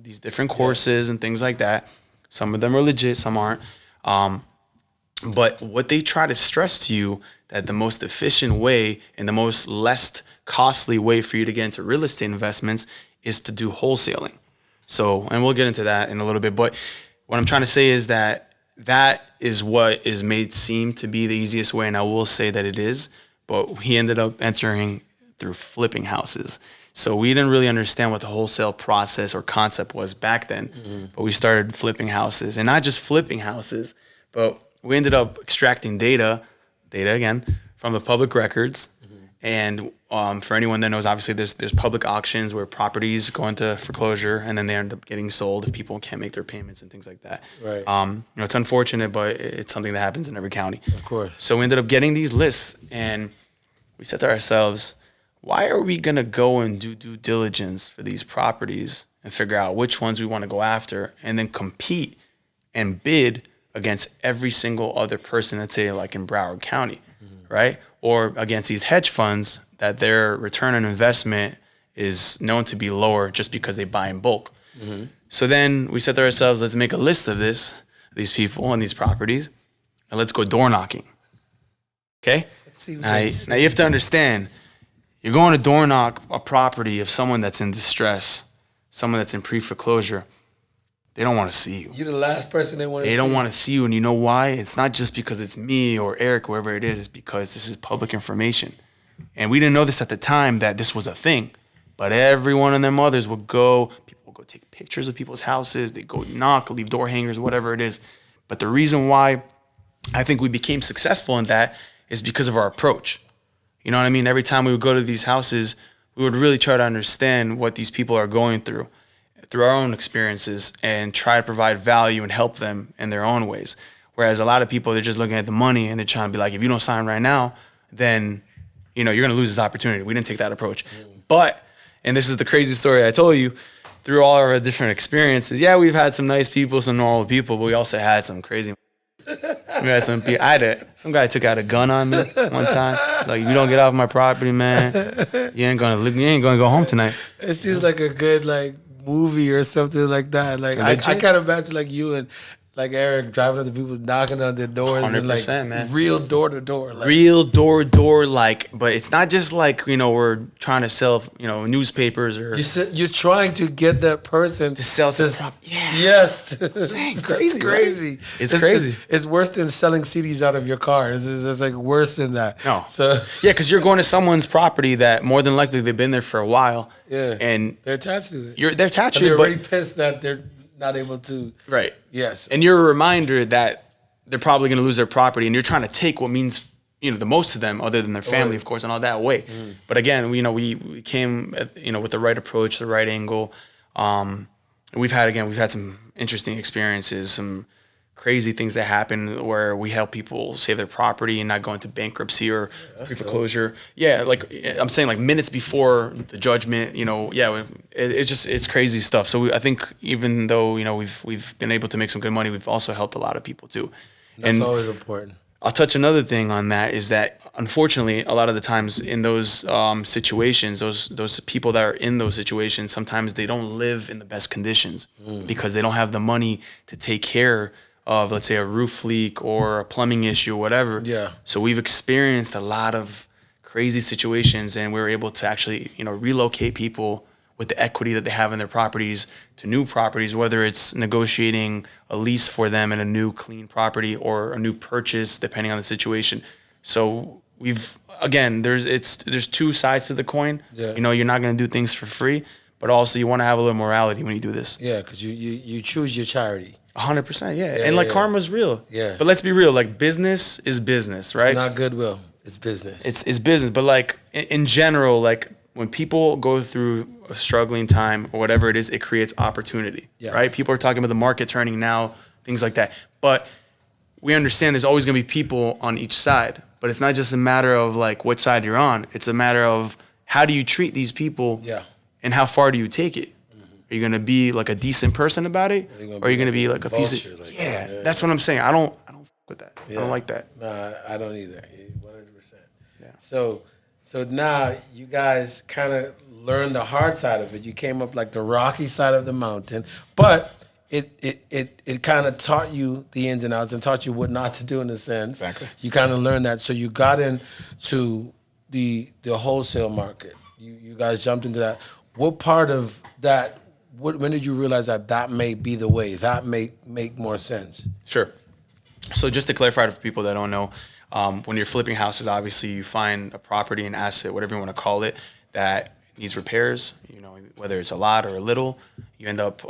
these different courses and things like that. Some of them are legit, some aren't. But what they try to stress to you, that the most efficient way and the most less costly way for you to get into real estate investments is to do wholesaling. So, and we'll get into that in a little bit, but what I'm trying to say is that is what is made seem to be the easiest way, and I will say that it is, but he ended up entering through flipping houses. So we didn't really understand what the wholesale process or concept was back then, but we started flipping houses, and not just flipping houses, but we ended up extracting data again, from the public records. And for anyone that knows, obviously there's public auctions where properties go into foreclosure, and then they end up getting sold if people can't make their payments and things like that. Right. It's unfortunate, but it's something that happens in every county. Of course. So we ended up getting these lists, and we said to ourselves, why are we gonna go and do due diligence for these properties and figure out which ones we want to go after, and then compete and bid against every single other person, let's say like in Broward County, right? Or against these hedge funds that their return on investment is known to be lower just because they buy in bulk. Mm-hmm. So then we said to ourselves, let's make a list of these people and these properties, and let's go door knocking. Okay? Let's see what Now, they say. now you have to understand, you're going to door knock a property of someone that's in distress, someone that's in pre-foreclosure. They don't want to see you. You're the last person they want to see. They don't want to see you, and you know why? It's not just because it's me or Eric, whoever it is. It's because this is public information. And we didn't know this at the time that this was a thing. But every one of their mothers would go, people would go take pictures of people's houses. They go knock, leave door hangers, whatever it is. But the reason why I think we became successful in that is because of our approach. You know what I mean? Every time we would go to these houses, we would really try to understand what these people are going through our own experiences and try to provide value and help them in their own ways. Whereas a lot of people, they're just looking at the money and they're trying to be like, if you don't sign right now, then, you're going to lose this opportunity. We didn't take that approach. But, and this is the crazy story I told you, through all our different experiences, yeah, we've had some nice people, some normal people, but we also had some crazy. We had some people. Some guy took out a gun on me one time. He's like, if you don't get off my property, man, you ain't gonna go home tonight. It seems like a good movie or something like that. Like I kind of imagine like you and like Eric driving up to people, knocking on their doors, 100%, and man. Real door to door, real door to door. But it's not just like we're trying to sell newspapers or you're trying to get that person to sell some property. Yeah. Yes, it's crazy. Crazy. Right? It's crazy. It's worse than selling CDs out of your car. It's like worse than that. No. So yeah, because you're going to someone's property that more than likely they've been there for a while. Yeah. And they're attached to it. They're attached to it. They're already pissed that they're not able to. Right. Yes. And you're a reminder that they're probably going to lose their property, and you're trying to take what means the most to them, other than their family, of course, and all that away. Mm. But again, we came with the right approach, the right angle. We've had some interesting experiences, some crazy things that happen where we help people save their property and not go into bankruptcy or foreclosure. Yeah, like I'm saying, like minutes before the judgment. It's crazy stuff. So I think even though we've been able to make some good money, we've also helped a lot of people too. That's always important. I'll touch another thing on that is that unfortunately a lot of the times in those situations, those people that are in those situations, sometimes they don't live in the best conditions because they don't have the money to take care of, let's say, a roof leak or a plumbing issue or whatever. Yeah. So we've experienced a lot of crazy situations, and we were able to actually, relocate people with the equity that they have in their properties to new properties, whether it's negotiating a lease for them in a new clean property or a new purchase, depending on the situation. So there's two sides to the coin. Yeah. You're not going to do things for free, but also you want to have a little morality when you do this. Yeah, because you choose your charity. 100%, yeah. And karma's real. Yeah. But let's be real, business is business, right? It's not goodwill. It's business. It's business. But in general, when people go through a struggling time or whatever it is, it creates opportunity, right? People are talking about the market turning now, things like that. But we understand there's always going to be people on each side. But it's not just a matter of what side you're on. It's a matter of how do you treat these people and how far do you take it? Are you gonna be a decent person about it, or are you gonna be a piece of? That's what I'm saying. I don't fuck with that. I don't like that. Nah, I don't either. 100%. Yeah. So now you guys kind of learned the hard side of it. You came up the rocky side of the mountain, but it kind of taught you the ins and outs and taught you what not to do in a sense. Exactly. You kind of learned that. So you got into the wholesale market. You guys jumped into that. What part of that? When did you realize that may be the way? That may make more sense? Sure. So just to clarify for people that don't know, when you're flipping houses, obviously you find a property, an asset, whatever you want to call it, that needs repairs. Whether it's a lot or a little, you end up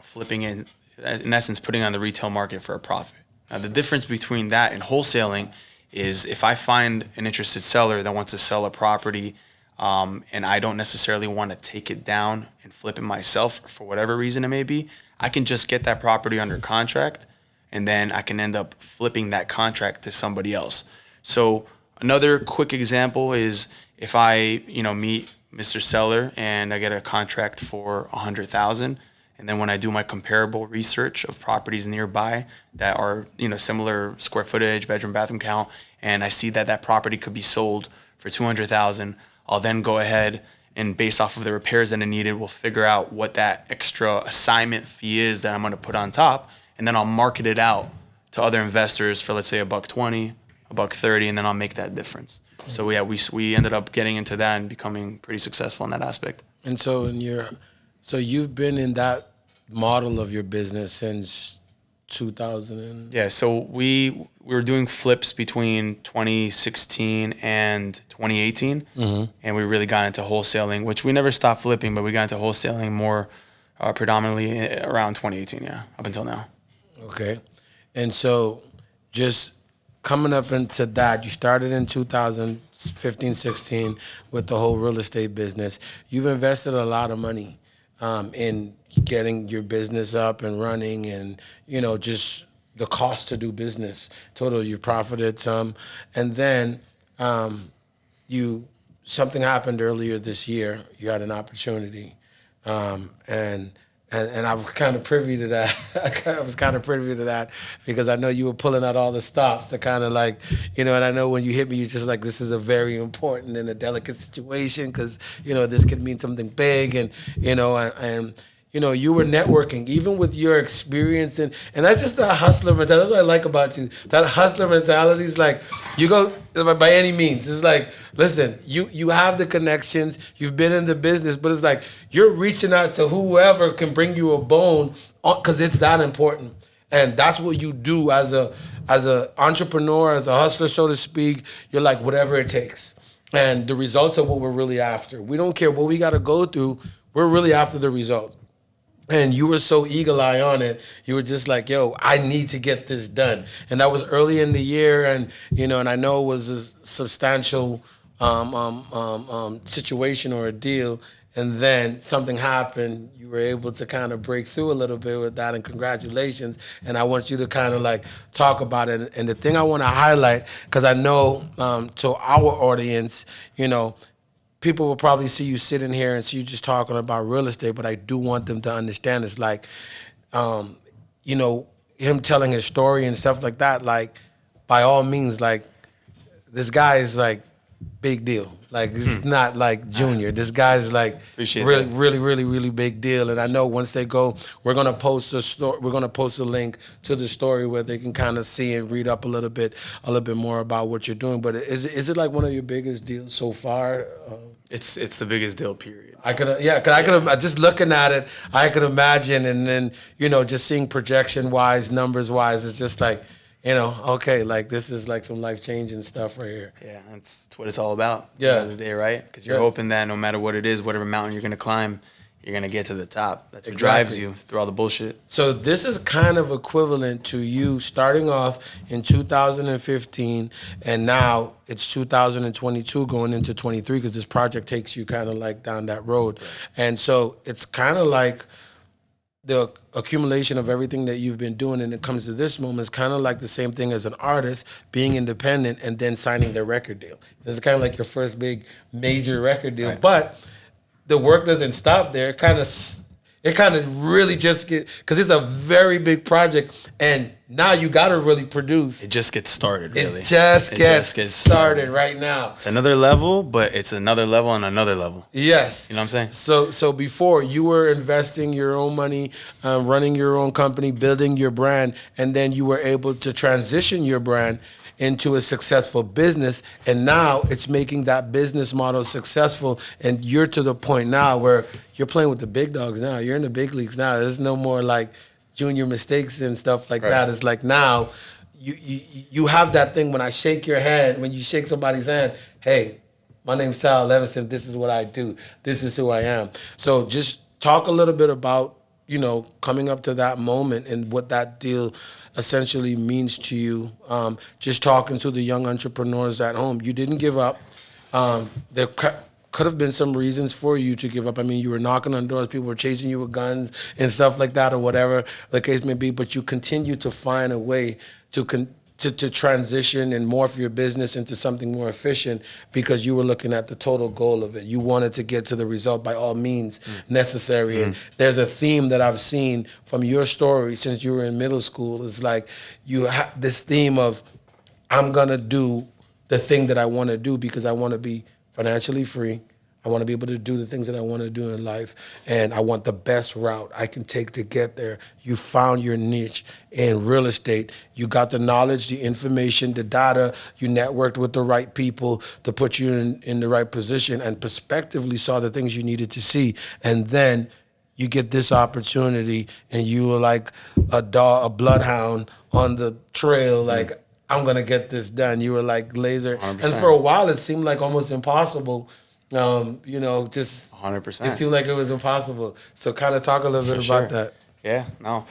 flipping in essence, putting on the retail market for a profit. Now the difference between that and wholesaling is if I find an interested seller that wants to sell a property. And I don't necessarily want to take it down and flip it myself for whatever reason it may be, I can just get that property under contract, and then I can end up flipping that contract to somebody else. So another quick example is if I, meet Mr. Seller and I get a contract for $100,000, and then when I do my comparable research of properties nearby that are, similar square footage, bedroom, bathroom count, and I see that property could be sold for $200,000. I'll then go ahead and based off of the repairs that I needed, we'll figure out what that extra assignment fee is that I'm going to put on top. And then I'll market it out to other investors for, let's say, $120, $1.30, and then I'll make that difference. So we ended up getting into that and becoming pretty successful in that aspect. And so so you've been in that model of your business since 2000. Yeah, so we were doing flips between 2016 and 2018, and we really got into wholesaling, which we never stopped flipping, but we got into wholesaling more predominantly around 2018, up until now. Okay. And so just coming up into that, you started in 2015, 16 with the whole real estate business. You've invested a lot of money in getting your business up and running, and, just the cost to do business. Total, you've profited some. And then something happened earlier this year. You had an opportunity. And I was kind of privy to that. I was kind of privy to that because I know you were pulling out all the stops to kind of like, and I know when you hit me, you're just like, this is a very important and a delicate situation because, this could mean something big and you were networking, even with your experience. And that's just the hustler mentality. That's what I like about you. That hustler mentality is like, you go by any means. It's like, listen, you have the connections. You've been in the business, but it's like you're reaching out to whoever can bring you a bone because it's that important. And that's what you do as a entrepreneur, as a hustler, so to speak. You're like, whatever it takes. And the results are what we're really after. We don't care what we got to go through. We're really after the results. And you were so eagle-eye on it. You were just like, yo, I need to get this done. And that was early in the year. And, and I know it was a substantial situation or a deal. And then something happened. You were able to kind of break through a little bit with that. And congratulations. And I want you to kind of like talk about it. And the thing I want to highlight, because I know to our audience, people will probably see you sitting here and see you just talking about real estate, but I do want them to understand it's like, him telling his story and stuff like that, like, by all means, like, this guy is like big deal. Like, it's not like junior. This guy's like really big deal. And I know once they go, we're gonna post a story. We're gonna post a link to the story where they can kind of see and read up a little bit more about what you're doing. But is it like one of your biggest deals so far? It's the biggest deal, period. Just looking at it, I could imagine, and then just seeing projection wise, numbers wise, it's just like, okay, like this is like some life changing stuff right here. Yeah, that's what it's all about. Yeah, at the end of the day, right? Because you're hoping that no matter what it is, whatever mountain you're gonna climb, you're gonna get to the top. That's what drives you through all the bullshit. So this is kind of equivalent to you starting off in 2015, and now it's 2022 going into 23 because this project takes you kind of like down that road. Right. And so it's kind of like the accumulation of everything that you've been doing, and it comes to this moment, is kind of like the same thing as an artist being independent and then signing their record deal. This is kind of like your first big major record deal, right. But the work doesn't stop there. It kind of really just because it's a very big project, and now you got to really produce. It just gets started, really. It just gets started right now. It's another level, but it's another level and another level. Yes. You know what I'm saying? So before, you were investing your own money, running your own company, building your brand, and then you were able to transition your brand into a successful business, and now it's making that business model successful, and you're to the point now where you're playing with the big dogs now. You're in the big leagues now. There's no more like junior mistakes and stuff like that. It's like now you have that thing when I shake your hand, when you shake somebody's hand, hey, my name's Sal Levinson, this is what I do, this is who I am. So just talk a little bit about, coming up to that moment and what that deal essentially means to you. Just talking to the young entrepreneurs at home. You didn't give up. There could have been some reasons for you to give up. I mean, you were knocking on doors, people were chasing you with guns and stuff like that, or whatever the case may be, but you continue to find a way to transition and morph your business into something more efficient because you were looking at the total goal of it. You wanted to get to the result by all means necessary. And there's a theme that I've seen from your story since you were in middle school. It's like you have this theme of, I'm going to do the thing that I want to do because I want to be financially free. I want to be able to do the things that I want to do in life, and I want the best route I can take to get there. You found your niche in real estate. You got the knowledge, the information, the data. You networked with the right people to put you in the right position, and prospectively saw the things you needed to see. And then you get this opportunity, and you were like a bloodhound on the trail, like, I'm going to get this done. You were like laser. 100%. And for a while, it seemed like almost impossible. Just 100%. It seemed like it was impossible. So kind of talk a little bit about that. Yeah, no.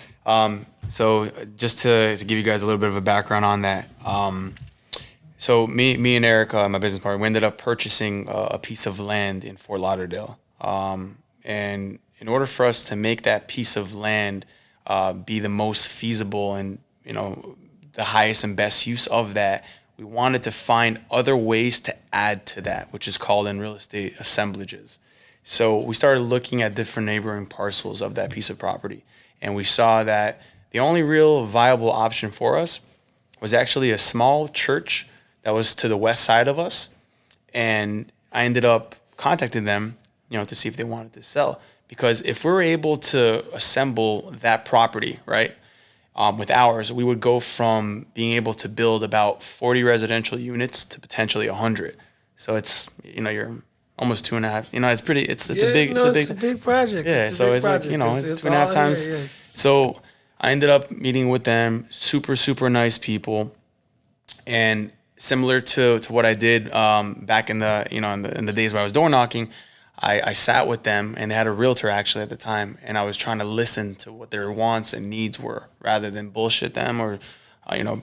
So just to give you guys a little bit of a background on that. So me and Eric, my business partner, we ended up purchasing a piece of land in Fort Lauderdale. And in order for us to make that piece of land be the most feasible and, the highest and best use of that, we wanted to find other ways to add to that, which is called in real estate assemblages. So we started looking at different neighboring parcels of that piece of property. And we saw that the only real viable option for us was actually a small church that was to the west side of us. And I ended up contacting them, to see if they wanted to sell. Because if we're able to assemble that property, right, with ours, we would go from being able to build about 40 residential units to potentially 100. So it's, you're almost 2.5. It's a big project. Yeah, so it's project. It's 2.5 times. Here, yes. So I ended up meeting with them, super, super nice people. And similar to what I did back in the, in the days where I was door knocking, I sat with them, and they had a realtor actually at the time, and I was trying to listen to what their wants and needs were rather than bullshit them or,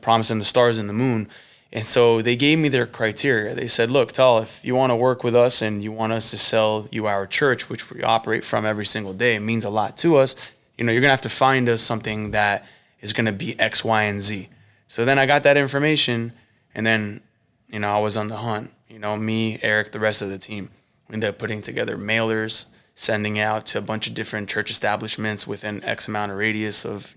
promise them the stars and the moon. And so they gave me their criteria. They said, look, Tal, if you want to work with us and you want us to sell you our church, which we operate from every single day, it means a lot to us. You're going to have to find us something that is going to be X, Y, and Z. So then I got that information, and then, I was on the hunt. Me, Eric, the rest of the team. We ended up putting together mailers, sending out to a bunch of different church establishments within X amount of radius of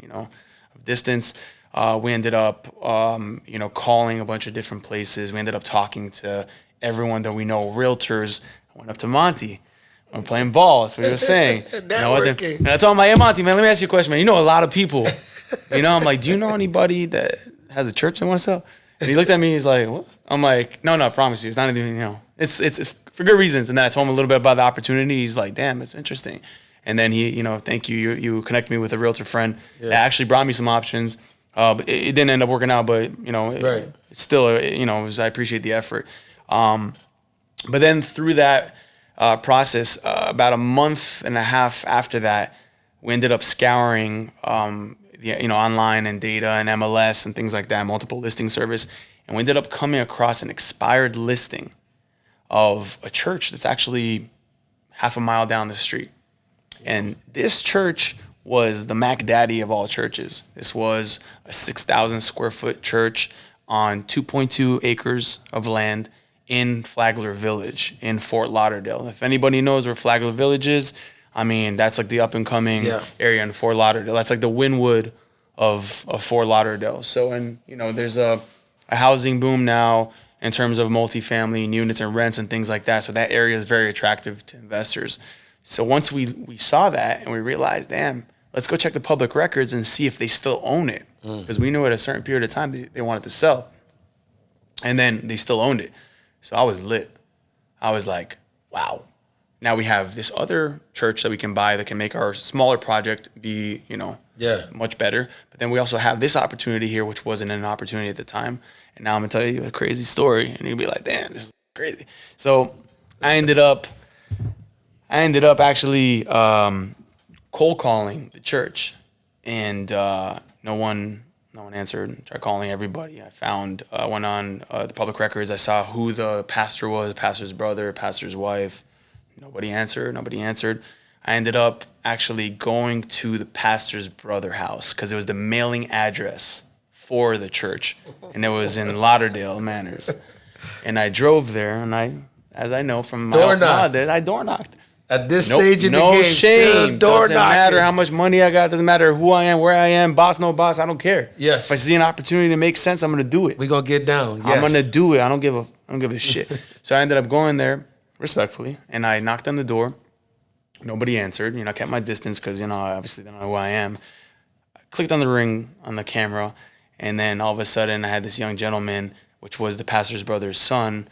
distance. We ended up, calling a bunch of different places. We ended up talking to everyone that we know, realtors. I went up to Monty. I'm playing ball. That's what he was saying. And I told him, hey, Monty, man, let me ask you a question, man. You know a lot of people. I'm like, do you know anybody that has a church that wants to sell? And he looked at me. He's like, what? I'm like, no, I promise you. It's not anything, it's for good reasons. And then I told him a little bit about the opportunity. He's like, damn, it's interesting. And then he, thank you. You connected me with a realtor friend that actually brought me some options. But it didn't end up working out, but, right. It's still, I appreciate the effort. But then through that process, about a month and a half after that, we ended up scouring, online and data and MLS and things like that, multiple listing service. And we ended up coming across an expired listing of a church that's actually half a mile down the street. And this church was the Mac Daddy of all churches. This was a 6,000 square foot church on 2.2 acres of land in Flagler Village in Fort Lauderdale. If anybody knows where Flagler Village is, that's like the up and coming area in Fort Lauderdale. That's like the Wynwood of Fort Lauderdale. So, and there's a housing boom now in terms of multifamily units and rents and things like that. So that area is very attractive to investors. So once we saw that and we realized, damn, let's go check the public records and see if they still own it. Because we knew at a certain period of time they wanted to sell. And then they still owned it. So I was lit. I was like, wow. Now we have this other church that we can buy that can make our smaller project be, much better. But then we also have this opportunity here, which wasn't an opportunity at the time. And now I'm going to tell you a crazy story. And you'll be like, damn, this is crazy. So I ended up actually cold calling the church. And no one answered. Tried calling everybody. I went on the public records. I saw who the pastor was, the pastor's brother, pastor's wife. Nobody answered. I ended up actually going to the pastor's brother house because it was the mailing address for the church, and it was in Lauderdale Manors. And I drove there, and as I know from my I door knocked. At this stage in the game, no shame. Doesn't matter how much money I got. Doesn't matter who I am, where I am, boss, no boss. I don't care. Yes. If I see an opportunity to make sense, I'm gonna do it. We gonna get down. Yes. I'm gonna do it. I don't give a shit. So I ended up going there. respectfully, and I knocked on the door. Nobody answered. I kept my distance because, obviously they don't know who I am. I clicked on the ring on the camera, and then all of a sudden I had this young gentleman, which was the pastor's brother's son,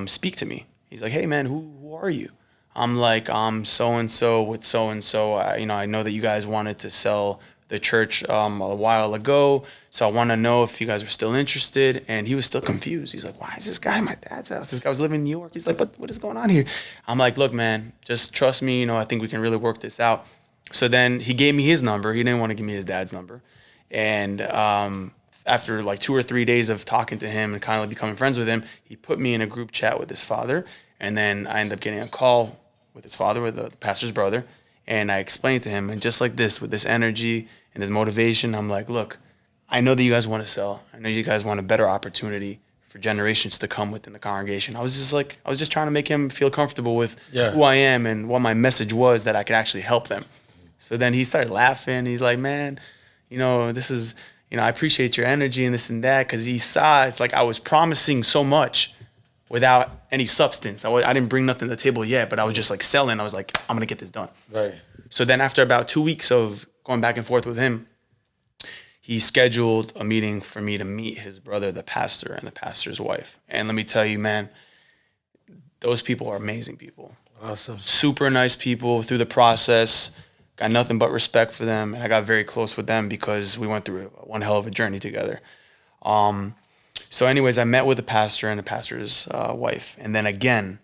speak to me. He's like, "Hey, man, who are you?" I'm like, "I'm so-and-so with so-and-so. I know that you guys wanted to sell the church a while ago, so I want to know if you guys are still interested." And he was still confused. He's like, "Why is this guy at my dad's house? This guy was living in New York." He's like, "But what is going on here?" I'm like, "Look, man, just trust me. I think we can really work this out." So then he gave me his number. He didn't want to give me his dad's number. And after like 2 or 3 days of talking to him and kind of like becoming friends with him, he put me in a group chat with his father. And then I ended up getting a call with his father, with the pastor's brother. And I explained to him, and just like this, with this energy and his motivation, I'm like, "Look, I know that you guys want to sell. I know you guys want a better opportunity for generations to come within the congregation." I was just trying to make him feel comfortable with who I am and what my message was, that I could actually help them. So then he started laughing. He's like, "Man, this is, I appreciate your energy and this and that," because he saw it's like I was promising so much without any substance. I didn't bring nothing to the table yet, but I was just like selling. I was like, "I'm going to get this done." Right. So then after about 2 weeks of going back and forth with him, he scheduled a meeting for me to meet his brother, the pastor, and the pastor's wife. And let me tell you, man, those people are amazing people. Awesome. Super nice people through the process. Got nothing but respect for them. And I got very close with them because we went through one hell of a journey together. So anyways, I met with the pastor and the pastor's wife. And then again,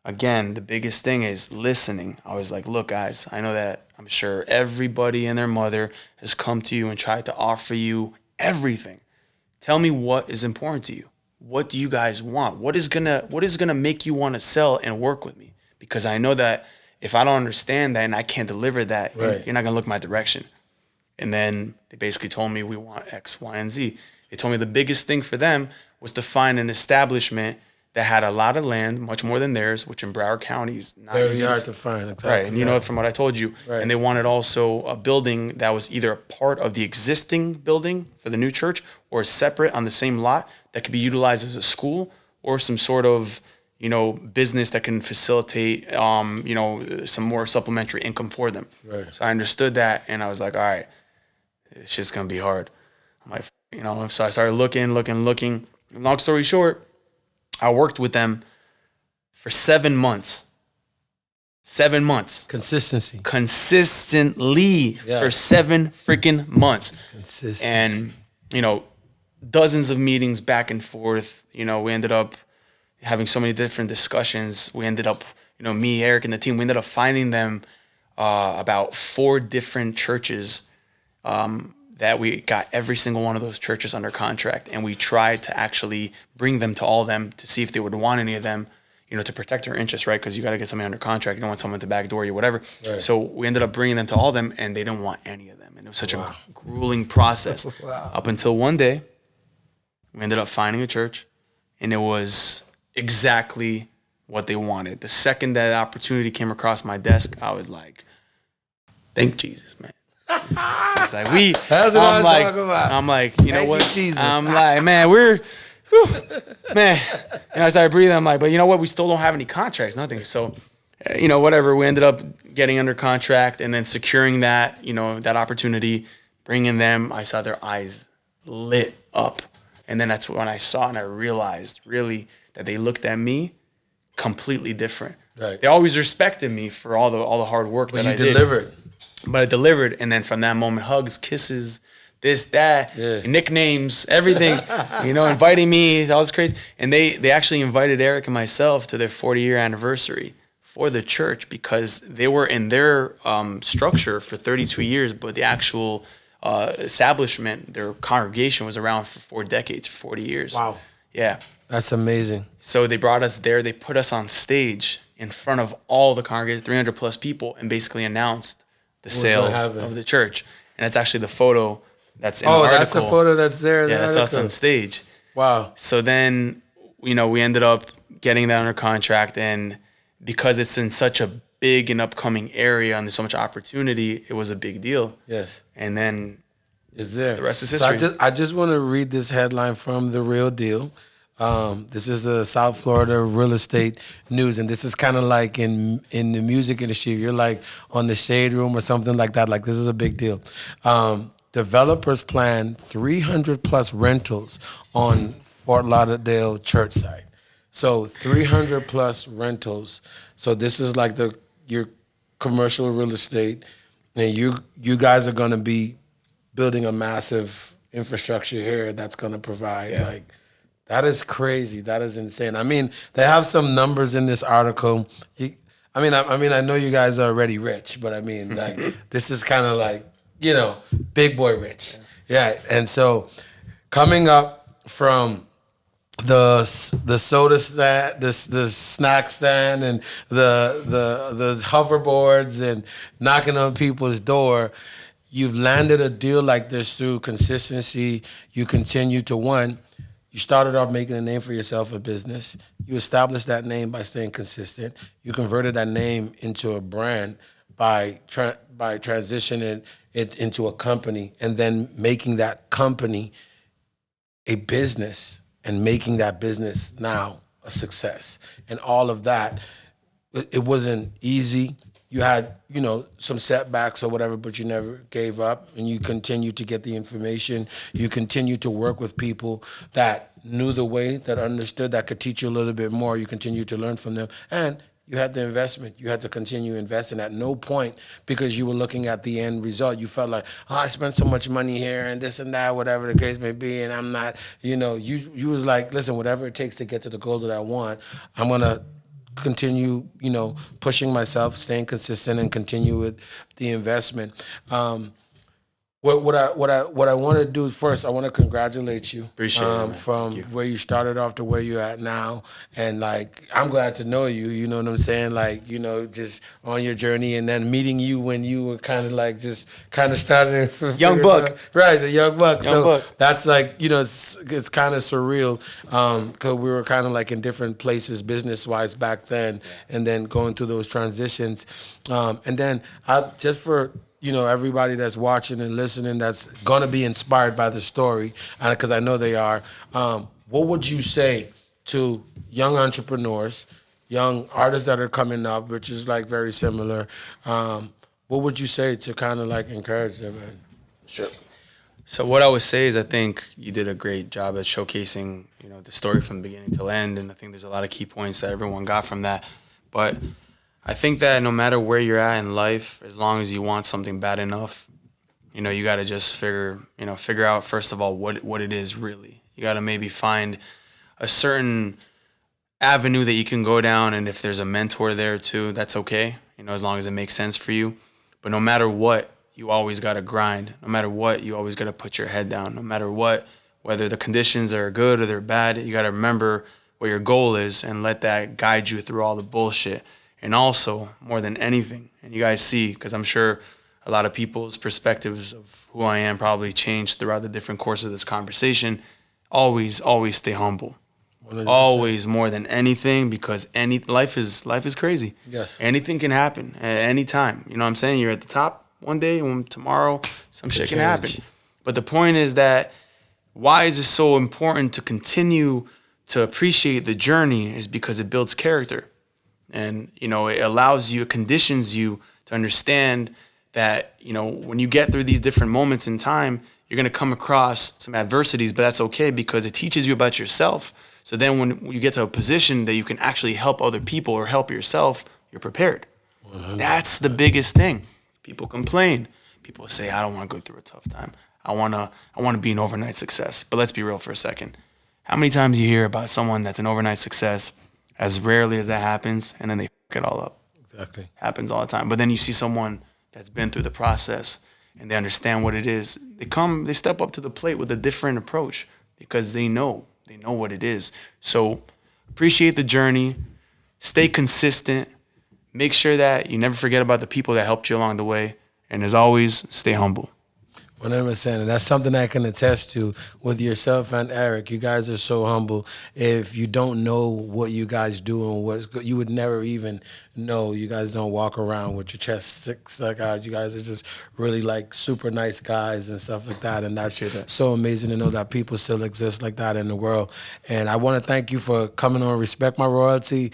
the biggest thing is listening. I was like, "Look, guys, I know that I'm sure everybody and their mother has come to you and tried to offer you everything. Tell me what is important to you. What do you guys want? What is gonna make you want to sell and work with me? Because I know that if I don't understand that and I can't deliver that, right, you're not gonna look my direction." And then they basically told me, "We want X, Y, and Z." They told me the biggest thing for them was to find an establishment that had a lot of land, much more than theirs, which in Broward County is not very easy hard to find. Exactly. Right, and from what I told you, right. And they wanted also a building that was either a part of the existing building for the new church or separate on the same lot that could be utilized as a school or some sort of, business that can facilitate, some more supplementary income for them. Right. So I understood that, and I was like, all right, it's just gonna be hard. I'm like, so I started looking. Long story short, I worked with them for 7 months. 7 months. Consistency. Consistently for 7 freaking months. Consistency. And, dozens of meetings back and forth. We ended up having so many different discussions. We ended up, me, Eric, and the team, we ended up finding them about 4 different churches that we got every single one of those churches under contract. And we tried to actually bring them to all of them to see if they would want any of them, to protect their interests, right? Because you got to get somebody under contract. You don't want someone to backdoor you, whatever. Right. So we ended up bringing them to all of them, and they didn't want any of them. And it was such a grueling process. Up until one day, we ended up finding a church, and it was exactly what they wanted. The second that opportunity came across my desk, I was like, thank Jesus, man. It's just like That's what I'm talking about. I'm like, you know Thank what? you, Jesus. I'm like, man, man. And I started breathing. I'm like, but you know what? We still don't have any contracts, nothing. So, whatever. We ended up getting under contract and then securing that, that opportunity, bringing them. I saw their eyes lit up. And then that's when I saw and I realized really that they looked at me completely different. Right. They always respected me for all the hard work that I did. But you delivered. But I delivered, and then from that moment, hugs, kisses, this, that, nicknames, everything, inviting me, all this crazy. And they actually invited Eric and myself to their 40-year anniversary for the church because they were in their structure for 32 years, but the actual establishment, their congregation was around for 4 decades, 40 years. Wow. Yeah. That's amazing. So they brought us there. They put us on stage in front of all the congregation, 300 plus people, and basically announced the sale of the church. And that's actually the photo that's in the article. Oh, that's the photo that's there in the article. That's us on stage. Wow. So then, we ended up getting that under contract. And because it's in such a big and upcoming area and there's so much opportunity, it was a big deal. Yes. And then it's there. The rest is history. So I just want to read this headline from The Real Deal. This is the South Florida real estate news, and this is kind of like in the music industry. If you're like on the Shade Room or something like that, like this is a big deal. Developers plan 300 plus rentals on Fort Lauderdale church site. So 300 plus rentals. So this is like your commercial real estate, and you guys are going to be building a massive infrastructure here that's going to provide like. That is crazy. That is insane. I mean, they have some numbers in this article. I know you guys are already rich, but I mean, like, this is kind of like, big boy rich. Yeah. And so, coming up from the soda stand, the snack stand, and the hoverboards, and knocking on people's door, you've landed a deal like this through consistency. You continue to You started off making a name for yourself in business. You established that name by staying consistent. You converted that name into a brand by transitioning it into a company, and then making that company a business, and making that business now a success. And all of that, it wasn't easy. You had, some setbacks or whatever, but you never gave up, and you continued to get the information. You continued to work with people that knew the way, that understood, that could teach you a little bit more. You continued to learn from them, and you had the investment. You had to continue investing. At no point, because you were looking at the end result, you felt like, I spent so much money here and this and that, whatever the case may be, and I'm not, you was like, listen, whatever it takes to get to the goal that I want, I'm gonna continue, pushing myself, staying consistent, and continue with the investment. What I want to do first, I want to congratulate you. Appreciate it, man. From where you started off to where you're at now, and like, I'm glad to know you. You know what I'm saying? Like, just on your journey, and then meeting you when you were kind of starting young buck, right? The young buck. Buck. That's like, it's kind of surreal, because we were kind of like in different places business wise back then, and then going through those transitions, and then just for everybody that's watching and listening that's going to be inspired by the story, because I know they are, what would you say to young entrepreneurs, young artists that are coming up, which is like very similar? What would you say to kind of like encourage them? Man? Sure. So what I would say is, I think you did a great job at showcasing, the story from the beginning till end, and I think there's a lot of key points that everyone got from that. But I think that no matter where you're at in life, as long as you want something bad enough, you got to just figure out, first of all, what it is really. You got to maybe find a certain avenue that you can go down, and if there's a mentor there too, that's okay, as long as it makes sense for you. But no matter what, you always got to grind. No matter what, you always got to put your head down. No matter what, whether the conditions are good or they're bad, you got to remember what your goal is and let that guide you through all the bullshit. And also, more than anything, and you guys see, because I'm sure a lot of people's perspectives of who I am probably changed throughout the different course of this conversation, always stay humble. 100%. Always, more than anything, because life is crazy. Yes. Anything can happen at any time. You know what I'm saying? You're at the top one day, and tomorrow some shit can happen. But the point is that why is it so important to continue to appreciate the journey is because it builds character. And, it allows you, it conditions you to understand that, when you get through these different moments in time, you're going to come across some adversities, but that's okay because it teaches you about yourself. So then when you get to a position that you can actually help other people or help yourself, you're prepared. 100%. That's the biggest thing. People complain. People say, I don't want to go through a tough time. I want to be an overnight success. But let's be real for a second. How many times you hear about someone that's an overnight success? As rarely as that happens, and then they fuck it all up. Exactly. Happens all the time. But then you see someone that's been through the process and they understand what it is. They step up to the plate with a different approach because they know what it is. So appreciate the journey, stay consistent, make sure that you never forget about the people that helped you along the way, and as always, stay humble. 100%, and that's something I can attest to with yourself and Eric. You guys are so humble. If you don't know what you guys do and what's good, you would never even know. You guys don't walk around with your chest stuck out. You guys are just really like super nice guys and stuff like that. And that's so amazing to know that people still exist like that in the world. And I want to thank you for coming on Respect My Royalty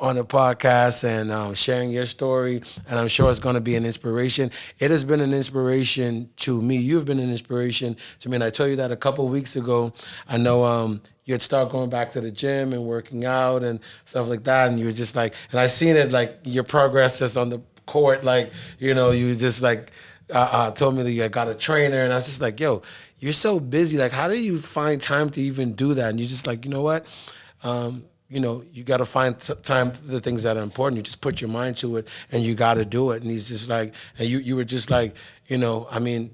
on the podcast and sharing your story. And I'm sure it's going to be an inspiration. It has been an inspiration to me. You've been an inspiration to me. And I told you that a couple of weeks ago. I know you had started going back to the gym and working out and stuff like that. And you were just like, and I seen it like your progress just on the court. Like, you know, you just like told me that you got a trainer. And I was just like, yo, you're so busy. Like, how do you find time to even do that? And you're just like, you know what? You know, you got to find time for the things that are important. You just put your mind to it and you got to do it. And he's just like, and you were just like, you know, I mean,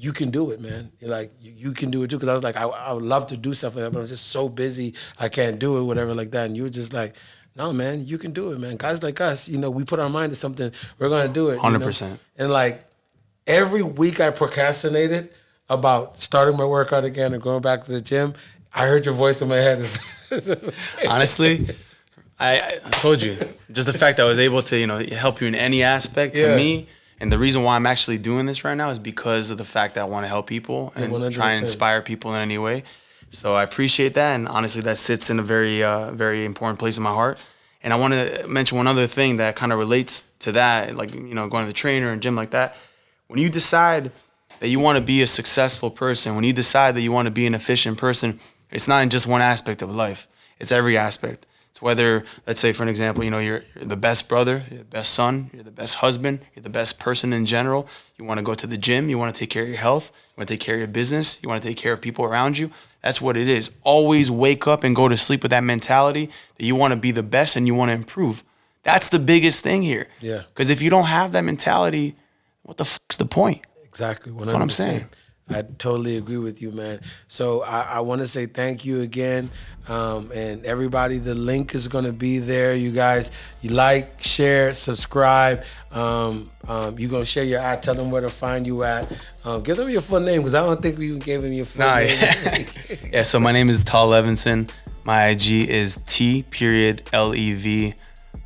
you can do it, man. You're like, you can do it too. Because I was like, I would love to do stuff like that, but I'm just so busy, I can't do it, whatever like that. And you were just like, no, man, you can do it, man. Guys like us, you know, we put our mind to something, we're going to do it. 100%. You know? And like, every week I procrastinated about starting my workout again and going back to the gym. I heard your voice in my head. Honestly, I told you, just the fact that I was able to, you know, help you in any aspect to me. And the reason why I'm actually doing this right now is because of the fact that I want to help people and 100%. try and inspire people in any way. So I appreciate that. And honestly, that sits in a very, very important place in my heart. And I want to mention one other thing that kind of relates to that, like, you know, going to the trainer and gym like that. When you decide that you want to be a successful person, when you decide that you want to be an efficient person, it's not in just one aspect of life. It's every aspect. It's whether, let's say, for an example, you know, you're the best brother, you're the best son, you're the best husband, you're the best person in general. You want to go to the gym. You want to take care of your health. You want to take care of your business. You want to take care of people around you. That's what it is. Always wake up and go to sleep with that mentality that you want to be the best and you want to improve. That's the biggest thing here. Yeah. Because if you don't have that mentality, what the fuck's the point? Exactly. 100%. That's what I'm saying. I totally agree with you, man. So I want to say thank you again. And everybody, the link is going to be there. You guys, you like, share, subscribe. You're going to share your ad. Tell them where to find you at. Give them your full name because I don't think we even gave them your full name. Yeah, so my name is Tal Levinson. My IG is T.Lev.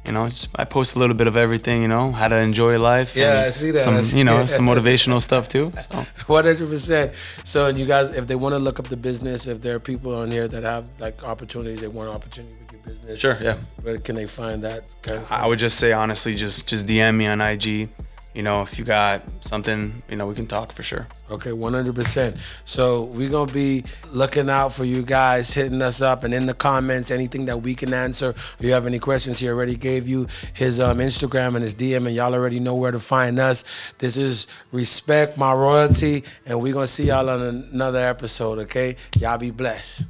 You know, I post a little bit of everything, you know, how to enjoy life. Yeah, I see that. Some, you know, some motivational stuff too. So 100%. So, and you guys, if they want to look up the business, if there are people on here that have like opportunities, they want an opportunity with your business. Sure, yeah. Where can they find that kind of stuff? I would just say, honestly, just DM me on IG. You know, if you got something, you know, we can talk for sure. Okay, 100%. So we're going to be looking out for you guys, hitting us up, and in the comments, anything that we can answer. If you have any questions, he already gave you his Instagram and his DM, and y'all already know where to find us. This is Respect My Royalty, and we're going to see y'all on another episode, okay? Y'all be blessed.